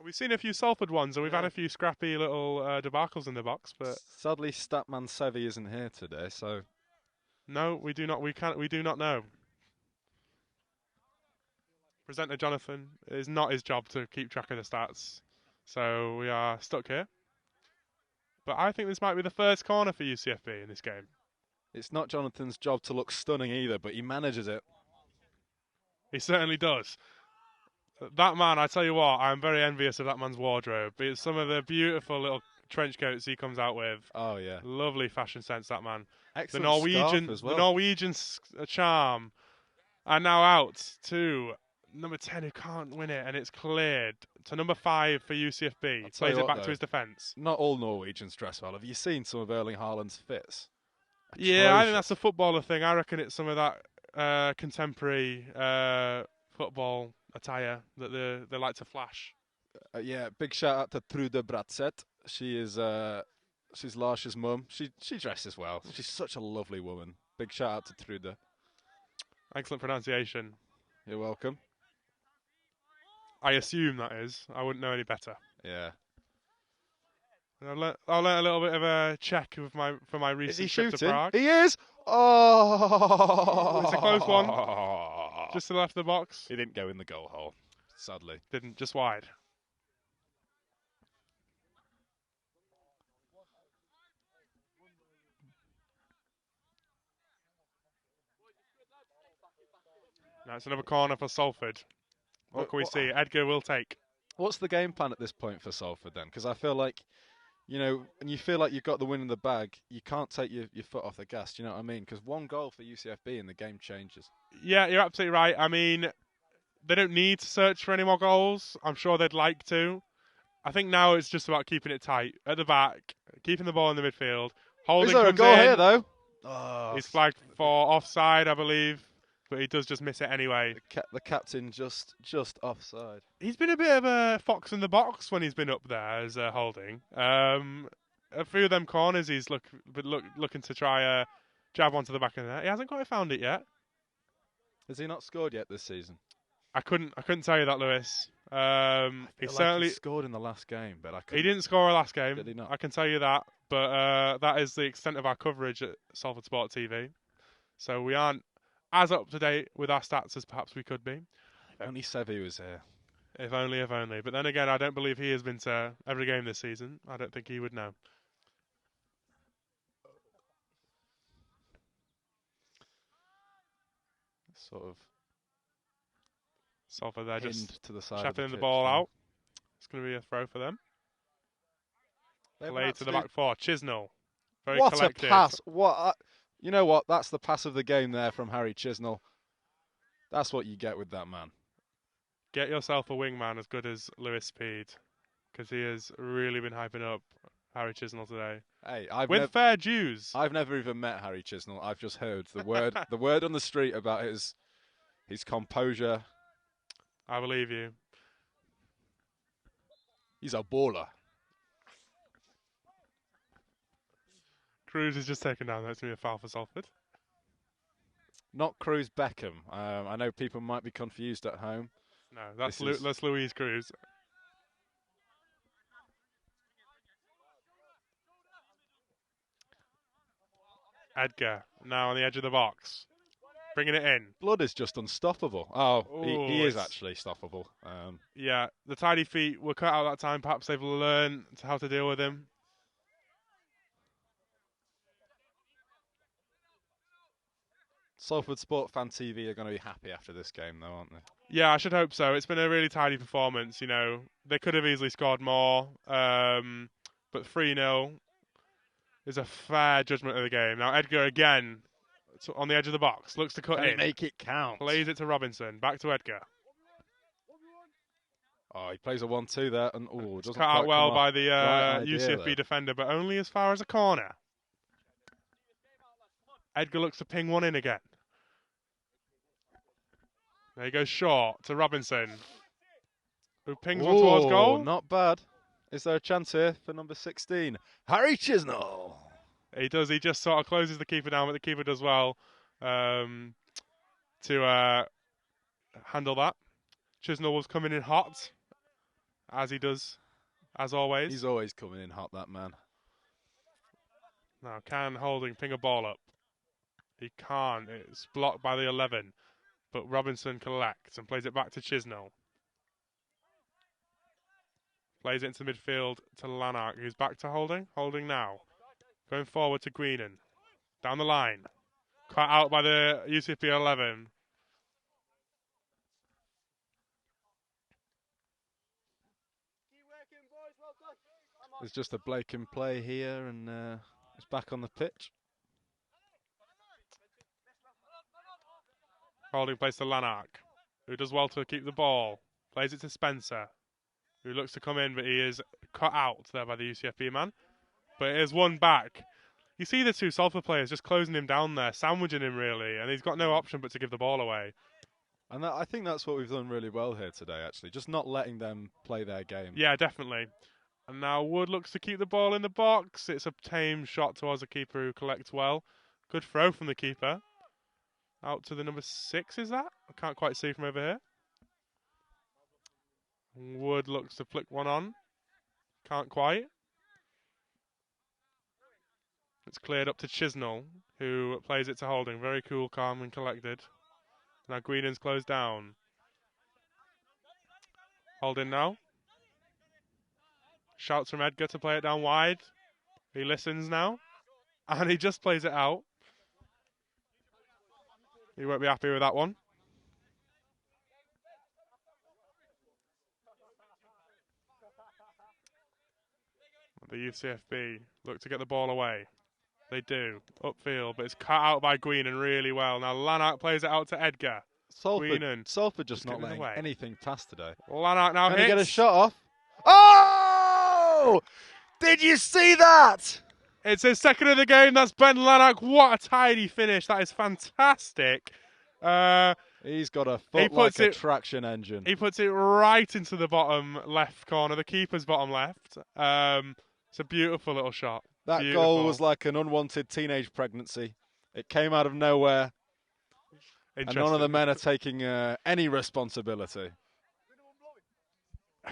We've seen a few Salford ones, and we've had a few scrappy little debacles in the box, but sadly, Statman Sevi isn't here today, so no, we do not. We do not know. Presenter Jonathan, it is not his job to keep track of the stats, so we are stuck here. But I think this might be the first corner for UCFB in this game. It's not Jonathan's job to look stunning either, but he manages it. He certainly does. That man, I tell you what, I'm very envious of that man's wardrobe. It's some of the beautiful little trench coats he comes out with. Oh yeah, lovely fashion sense, that man. Excellent the Norwegian, as well. The Norwegian charm. And now out to number 10 who can't win it, and it's cleared to number 5 for UCFB. Plays it back to his defence. Not all Norwegians dress well. Have you seen some of Erling Haaland's fits? Atrocious. Yeah, I think that's a footballer thing. I reckon it's some of that contemporary football attire that they like to flash. Yeah, big shout out to Trude Bratseth. She is she's Lars' mum. She dresses well. She's such a lovely woman. Big shout out to Trude. Excellent pronunciation. You're welcome. I assume that is. I wouldn't know any better. Yeah. I'll learn a little bit of a check for my recent trip to Prague. He is. Oh, it's a close one. Just to the left of the box. He didn't go in the goal hole, sadly. Didn't, just wide. Now it's another corner for Salford. What can we see? Edgar will take. What's the game plan at this point for Salford then? Because I feel like, you know, and you feel like you've got the win in the bag, you can't take your foot off the gas. Do you know what I mean? Because 1 goal for UCFB and the game changes. Yeah, you're absolutely right. I mean, they don't need to search for any more goals. I'm sure they'd like to. I think now it's just about keeping it tight at the back, keeping the ball in the midfield. Holding Is there a comes goal in. here though? He's flagged for offside, I believe, but he does just miss it anyway. The captain just offside. He's been a bit of a fox in the box when he's been up there as Holding. A few of them corners he's looking to try jab onto the back of the net. He hasn't quite found it yet. Has he not scored yet this season? I couldn't tell you that, Lewis. He certainly scored in the last game, but he didn't score last game. Did he not? I can tell you that, but that is the extent of our coverage at Salford Sport TV. So we aren't as up to date with our stats as perhaps we could be. If only Sevi was here. If only. But then again, I don't believe he has been to every game this season. I don't think he would know. Sort of. Salford there just to the side shepherding the ball out. It's going to be a throw for them. Play to the back four. Chisnell. Very What collected. a pass! You know what? That's the pass of the game there from Harry Chisnell. That's what you get with that man. Get yourself a wingman as good as Lewis Speed, because he has really been hyping up Harry Chisnell today. Hey, with fair dues. I've never even met Harry Chisnell. I've just heard the word, the word on the street about his composure. I believe you. He's a baller. Cruz is just taken down. That's going to be a foul for Salford. Not Cruz Beckham. I know people might be confused at home. No, that's Louise Cruz. Edgar now on the edge of the box, bringing it in. Blood is just unstoppable. He is actually stoppable. Yeah, the tidy feet were cut out that time. Perhaps they've learned how to deal with him. Salford Sport Fan TV are going to be happy after this game, though, aren't they? Yeah, I should hope so. It's been a really tidy performance. You know, they could have easily scored more, but 3-0 is a fair judgment of the game. Now Edgar again on the edge of the box, looks to cut in. Make it count. Plays it to Robinson. Back to Edgar. Oh, he plays a 1-2 there, and doesn't cut out well by the UCFB defender, but only as far as a corner. Edgar looks to ping one in again. There he goes short to Robinson, who pings one towards goal. Not bad. Is there a chance here for number 16? Harry Chisnell. He does. He just sort of closes the keeper down, but the keeper does well to handle that. Chisnell was coming in hot, as he does, as always. He's always coming in hot, that man. Now, can Holding ping a ball up? He can't. It's blocked by the 11. But Robinson collects and plays it back to Chisnell. Plays it into midfield to Lanark, who's back to Holding. Holding now. Going forward to Greenan. Down the line. Cut out by the UCFB 11. There's just a Blake in play here, and it's back on the pitch. Holding plays to Lanark, who does well to keep the ball. Plays it to Spencer, who looks to come in, but he is cut out there by the UCFB man. But it is one back. You see the two Salford players just closing him down there, sandwiching him really, and he's got no option but to give the ball away. And I think that's what we've done really well here today, actually. Just not letting them play their game. Yeah, definitely. And now Wood looks to keep the ball in the box. It's a tame shot towards the keeper who collects well. Good throw from the keeper. Out to the number 6, is that? I can't quite see from over here. Wood looks to flick one on. Can't quite. It's cleared up to Chisnell, who plays it to Holding. Very cool, calm and collected. Now Greenan's closed down. Holding now. Shouts from Edgar to play it down wide. He listens now. And he just plays it out. He won't be happy with that one. The UCFB look to get the ball away. They do. Upfield, but it's cut out by Greenan really well. Now Lanark plays it out to Edgar. Salford just not letting anything pass today. Lanark now hits. Can he get a shot off? Oh! Did you see that? It's his second of the game. That's Ben Lanark. What a tidy finish. That is fantastic. He's got a foot like a traction engine. He puts it right into the bottom left corner, the keeper's bottom left. It's a beautiful little shot. That goal was like an unwanted teenage pregnancy. It came out of nowhere. And none of the men are taking any responsibility.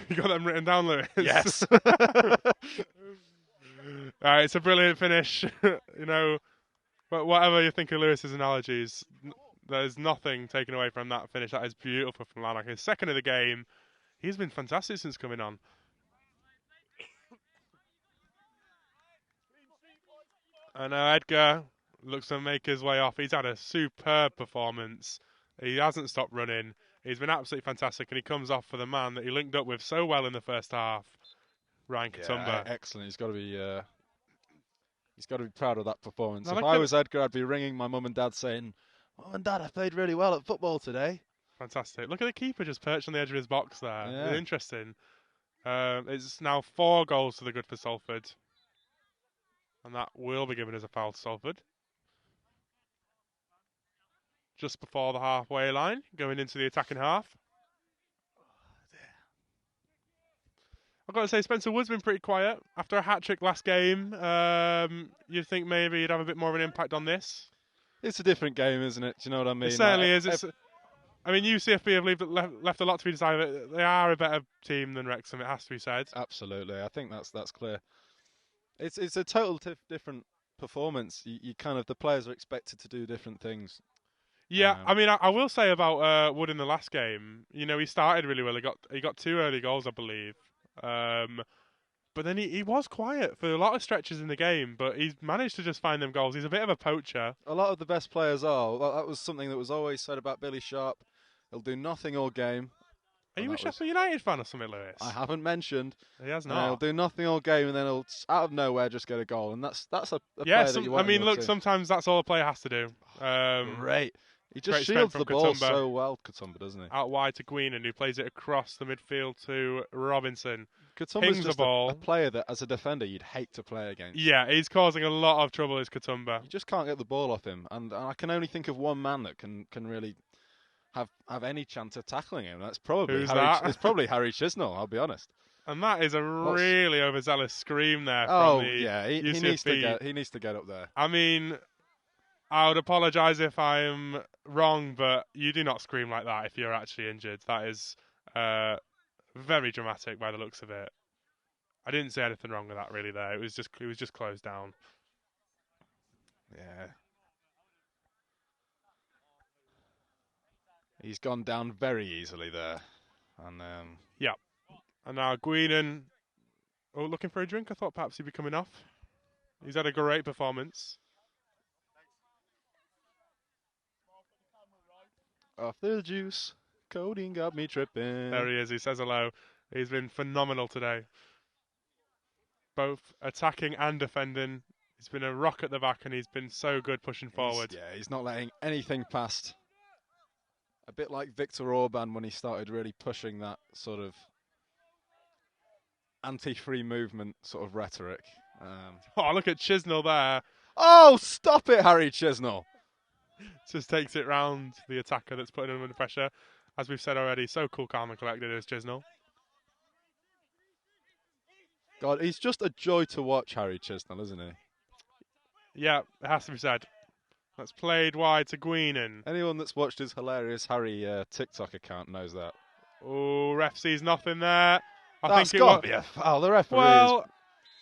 You got them written down, Lewis? Yes. It's a brilliant finish. You know, but whatever you think of Lewis's analogies, there's nothing taken away from that finish. That is beautiful from Lanark. His second of the game. He's been fantastic since coming on. And Edgar looks to make his way off. He's had a superb performance. He hasn't stopped running. He's been absolutely fantastic, and he comes off for the man that he linked up with so well in the first half. Ryan Katoomba. Excellent. He's got to be proud of that performance. Now If I was Edgar, I'd be ringing my mum and dad saying, "Mum and Dad, I played really well at football today." Fantastic. Look at the keeper just perched on the edge of his box there. Yeah. Interesting. It's now 4 goals to the good for Salford. And that will be given as a foul to Salford. Just before the halfway line, going into the attacking half. I've got to say, Spencer Wood's been pretty quiet. After a hat-trick last game, you'd think maybe he'd have a bit more of an impact on this. It's a different game, isn't it? Do you know what I mean? It certainly is. I mean, UCFB have left a lot to be desired. They are a better team than Wrexham, it has to be said. Absolutely. I think that's clear. It's a total different performance. You kind of, the players are expected to do different things. Yeah, I mean, I will say about Wood in the last game. You know, he started really well. He got 2 early goals, I believe. But then he was quiet for a lot of stretches in the game. But he's managed to just find them goals. He's a bit of a poacher. A lot of the best players are. That was something that was always said about Billy Sharp. He'll do nothing all game. Are you a Sheffield United fan or something, Lewis? I haven't mentioned. He has not. He'll do nothing all game, and then he'll out of nowhere just get a goal, and that's a player that you want. I mean, in your look, team. sometimes that's all a player has to do. Great. He just great shields strength the from ball Katoomba. so well, Katoomba, doesn't he? Out wide to Guinan, who plays it across the midfield to Robinson. Katoomba's just ball. a player that, as a defender, you'd hate to play against. Yeah, he's causing a lot of trouble, is Katoomba. You just can't get the ball off him, and I can only think of one man that can really have any chance of tackling him. That's probably It's probably Harry Chisnell. I'll be honest. And that is a really overzealous scream there. Oh from the yeah, he needs to get up there. I mean, I would apologise if I'm wrong, but you do not scream like that if you're actually injured. That is very dramatic by the looks of it. I didn't see anything wrong with that really. There, it was just closed down. Yeah. He's gone down very easily there. And yeah. And now Guinan, looking for a drink. I thought perhaps he'd be coming off. He's had a great performance. Off the juice, codeine got me tripping. There he is. He says hello. He's been phenomenal today. Both attacking and defending. He's been a rock at the back, and he's been so good pushing forward. He's not letting anything past. A bit like Viktor Orban when he started really pushing that sort of anti-free movement sort of rhetoric. Look at Chisnell there. Oh, stop it, Harry Chisnell. Just takes it round the attacker that's putting him under pressure. As we've said already, so cool, calm and collected is Chisnell. God, he's just a joy to watch, Harry Chisnell, isn't he? Yeah, it has to be said. That's played wide to Guinan. Anyone that's watched his hilarious Harry TikTok account knows that. Oh, ref sees nothing there. That's got to be a foul. The referee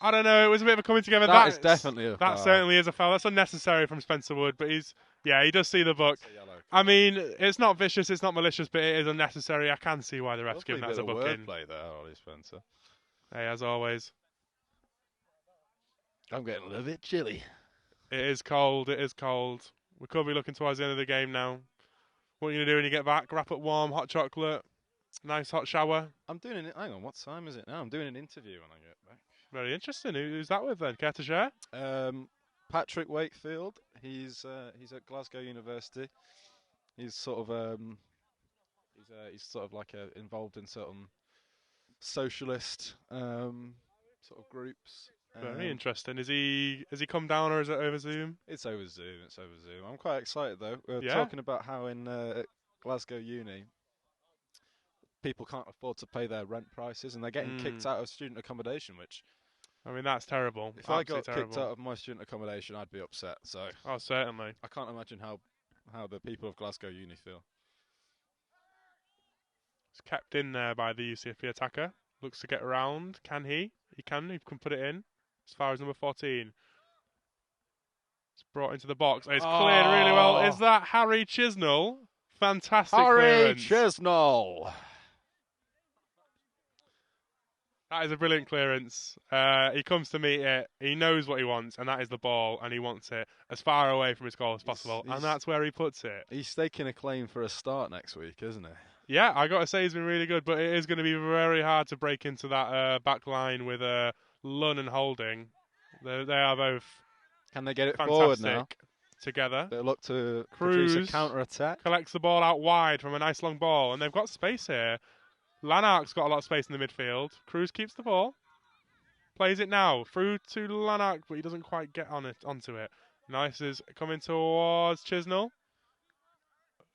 I don't know. It was a bit of a coming together. That is definitely a foul. That certainly is a foul. That's unnecessary from Spencer Wood, but he does see the book. I mean, it's not vicious, it's not malicious, but it is unnecessary. I can see why the ref's giving that as a booking. Wordplay there, Ollie Spencer. Hey, as always. I'm getting a little bit chilly. It is cold. It is cold. We could be looking towards the end of the game now. What are you going to do when you get back? Wrap up warm, hot chocolate, nice hot shower. I'm doing it. Hang on, what time is it now? I'm doing an interview when I get back. Very interesting. Who's that with then? Care to share? Patrick Wakefield. He's at Glasgow University. He's sort of involved in certain socialist sort of groups. Very interesting. Has he come down or is it over Zoom? It's over Zoom. I'm quite excited though. We're talking about how in at Glasgow Uni people can't afford to pay their rent prices and they're getting kicked out of student accommodation, which I mean that's terrible. If I got kicked out of my student accommodation, I'd be upset. So certainly. I can't imagine how the people of Glasgow Uni feel. It's kept in there by the UCFB attacker. Looks to get around. Can he? He can put it in. As far as number 14. It's brought into the box. It's cleared really well. Is that Harry Chisnell? Fantastic clearance. Harry Chisnell. That is a brilliant clearance. He comes to meet it. He knows what he wants, and that is the ball, and he wants it as far away from his goal as possible, and that's where he puts it. He's staking a claim for a start next week, isn't he? Yeah, I got to say he's been really good, but it is going to be very hard to break into that back line with Lunn and Holding. They are both Can they get it fantastic forward now? together. They look to produce a counter-attack. Collects the ball out wide from a nice long ball, and they've got space here. Lanark's got a lot of space in the midfield. Cruz keeps the ball. Plays it now. Through to Lanark, but he doesn't quite get onto it. Nice is coming towards Chisnell.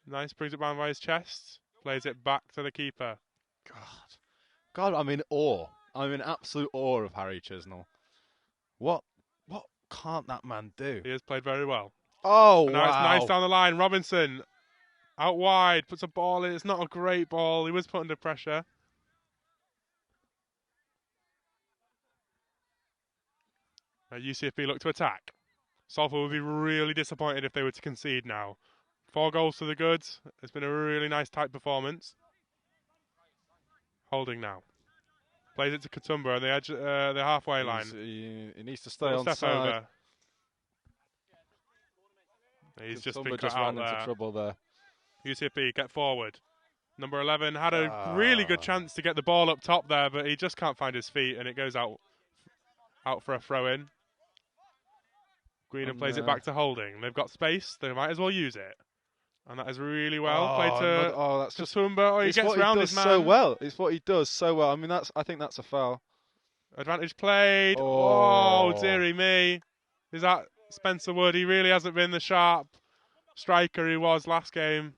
Nice, brings it down by his chest. Plays it back to the keeper. God, I'm in awe. I'm in absolute awe of Harry Chisnell. What can't that man do? He has played very well. Oh, and now wow. it's nice down the line. Robinson out wide, puts a ball in. It's not a great ball. He was put under pressure. UCFB look to attack. Salford would be really disappointed if they were to concede now. 4 goals to the goods. It's been a really nice tight performance. Holding now. Plays it to Katoomba on the edge, the halfway line. He needs to stay on step side. over. He's just been cut out into trouble there. UCFB get forward. Number 11 had a really good chance to get the ball up top there, but he just can't find his feet, and it goes out for a throw in. Greenham plays it back to Holding. They've got space. They might as well use it. And that is really well. Played to that's just Katoomba. He gets around his man. So well. It's what he does so well. I mean, I think that's a foul. Advantage played. Oh, dearie me. Is that Spencer Wood? He really hasn't been the sharp striker he was last game.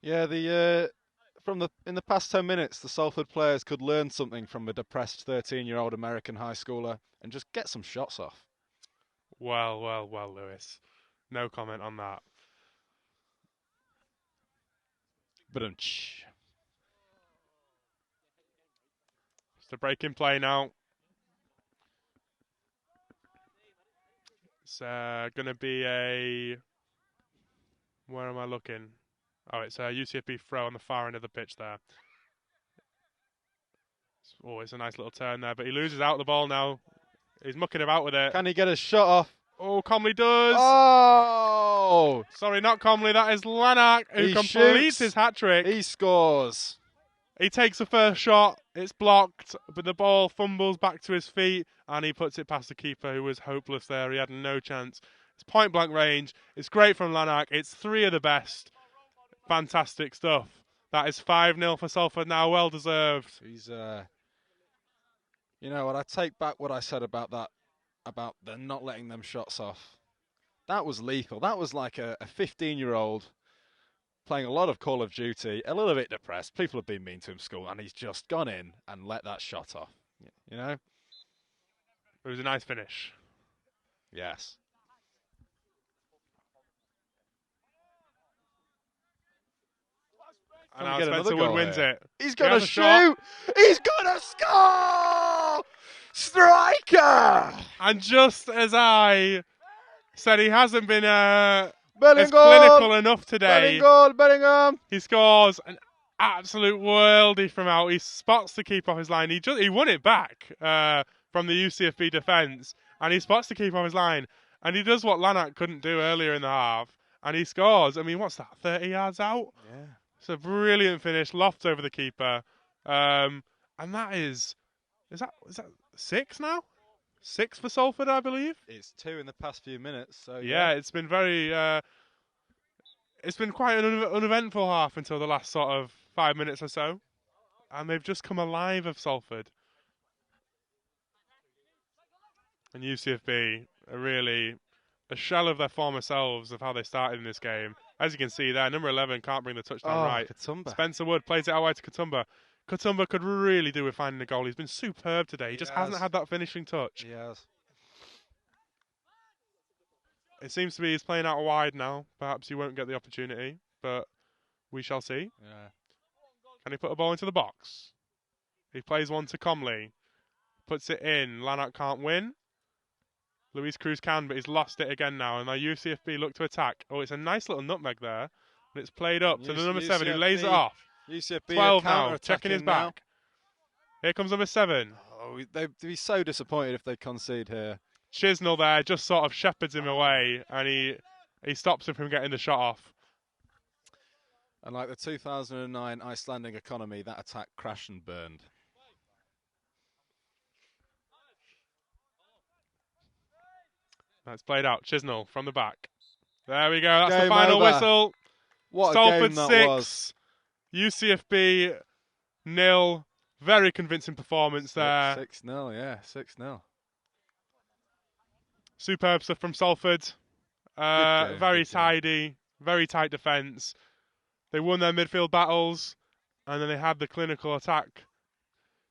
Yeah, in the past 10 minutes, the Salford players could learn something from a depressed 13-year-old American high schooler and just get some shots off. Well, Lewis. No comment on that. It's a break in play now. It's going to be a... Where am I looking? Oh, it's a UCFB throw on the far end of the pitch there. Oh, it's a nice little turn there, but he loses out the ball now. He's mucking about with it. Can he get a shot off? Oh, Comley does. Oh! Sorry, not Comley. That is Lanark who completes his hat-trick. He scores. He takes the first shot. It's blocked, but the ball fumbles back to his feet, and he puts it past the keeper, who was hopeless there. He had no chance. It's point-blank range. It's great from Lanark. It's 3 of the best. Fantastic stuff. That is 5-0 for Salford now. Well deserved. He's, you know what? I take back what I said about that, about the not letting them shots off. That was lethal. That was like a 15-year-old playing a lot of Call of Duty, a little bit depressed. People have been mean to him in school, and he's just gone in and let that shot off. You know? It was a nice finish. Yes. And now Spencer Wood wins it. He's going to shoot. He's going to score. Striker. And just as I said, he hasn't been as clinical enough today. Bellingham. He scores an absolute worldie from out. He spots the keeper off his line. He won it back from the UCFB defence, and he spots the keeper off his line. And he does what Lanark couldn't do earlier in the half, and he scores. I mean, what's that, 30 yards out? Yeah. It's a brilliant finish, loft over the keeper. And that is that 6 now? 6 for Salford, I believe. It's 2 in the past few minutes. So yeah, it's been very. It's been quite an uneventful half until the last sort of 5 minutes or so, and they've just come alive of Salford. And UCFB are really a shell of their former selves of how they started in this game. As you can see there, number 11 can't bring the touchdown right. Katoomba. Spencer Wood plays it out wide to Katoomba. Katoomba could really do with finding a goal. He's been superb today. He just hasn't had that finishing touch. He has. It seems to be he's playing out wide now. Perhaps he won't get the opportunity, but we shall see. Yeah. Can he put a ball into the box? He plays one to Comley. Puts it in. Lanark can't win. Luis Cruz can, but he's lost it again now. And now UCFB look to attack. Oh, it's a nice little nutmeg there. And it's played up to the number 7 who lays it off. UCFB 12 now, checking his back. Here comes number 7. Oh, they'd be so disappointed if they concede here. Chisnell there just sort of shepherds him away, and he stops him from getting the shot off. And like the 2009 Icelandic economy, that attack crashed and burned. That's played out. Chisnell from the back. There we go. That's Game the final over. whistle. What a Salford game that 6, was. UCFB 0. Very convincing performance there. 6-0, yeah, 6-0. Superb stuff from Salford. game, Very good game. tidy, very tight defence. They won their midfield battles, and then they had the clinical attack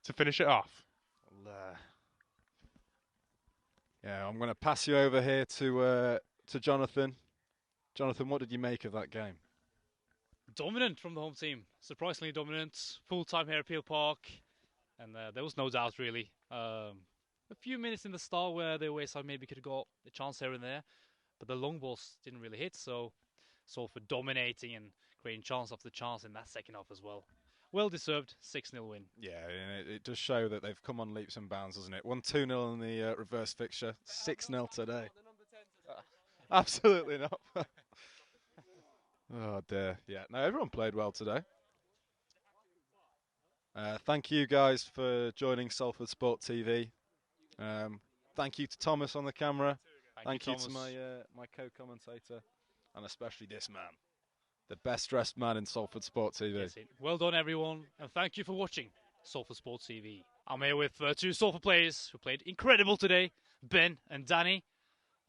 to finish it off. Yeah, I'm going to pass you over here to Jonathan. Jonathan, what did you make of that game? Dominant from the home team. Surprisingly dominant. Full time here at Peel Park. And there was no doubt, really. A few minutes in the start where the away side maybe could have got a chance here and there. But the long balls didn't really hit. So Salford dominating and creating chance after chance in that second half as well. Well-deserved 6-0 win. Yeah, it does show that they've come on leaps and bounds, doesn't it? 1-2-0 in the reverse fixture. 6-0 today. Absolutely not. Oh, dear. Yeah, no, everyone played well today. Thank you guys for joining Salford Sport TV. Thank you to Thomas on the camera. Thank you to my co-commentator. And especially this man. The best dressed man in Salford Sport TV. Yes, well done, everyone. And thank you for watching Salford Sport TV. I'm here with two Salford players who played incredible today. Ben and Danny.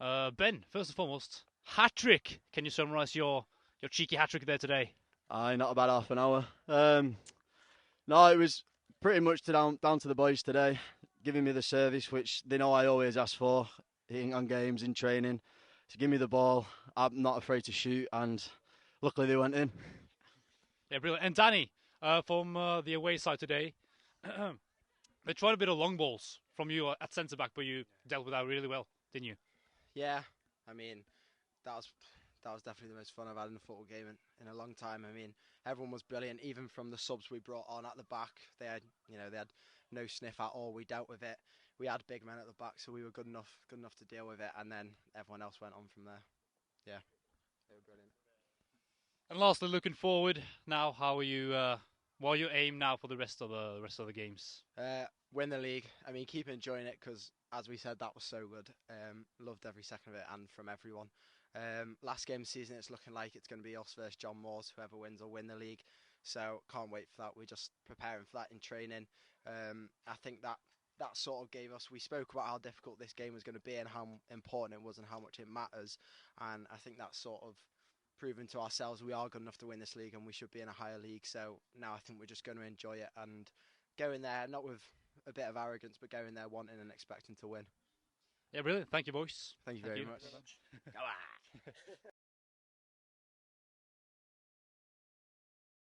Ben, first and foremost, hat-trick. Can you summarise your cheeky hat-trick there today? Aye, not about half an hour. No, it was pretty much down to the boys today, giving me the service, which they know I always ask for, hitting on games, in training. To give me the ball, I'm not afraid to shoot, and luckily they went in. Yeah, brilliant. And Danny, from the away side today, they tried a bit of long balls from you at centre-back, but you dealt with that really well, didn't you? Yeah, I mean, that was definitely the most fun I've had in a football game in a long time. I mean, everyone was brilliant, even from the subs we brought on at the back. They had no sniff at all. We dealt with it. We had big men at the back, so we were good enough to deal with it. And then everyone else went on from there. Yeah, they were brilliant. And lastly, looking forward now, how are you? What are your aim now for the rest of the games? Win the league. I mean, keep enjoying it because, as we said, that was so good. Loved every second of it, and from everyone. Last game of the season, it's looking like it's going to be us versus John Moores. Whoever wins will win the league. So can't wait for that. We're just preparing for that in training. I think that sort of gave us. We spoke about how difficult this game was going to be and how important it was and how much it matters. And I think that's sort of proven to ourselves we are good enough to win this league and we should be in a higher league. So now I think we're just going to enjoy it and go in there, not with a bit of arrogance, but go in there wanting and expecting to win. Yeah, brilliant. Thank you, boys. Thank you very much. Come on.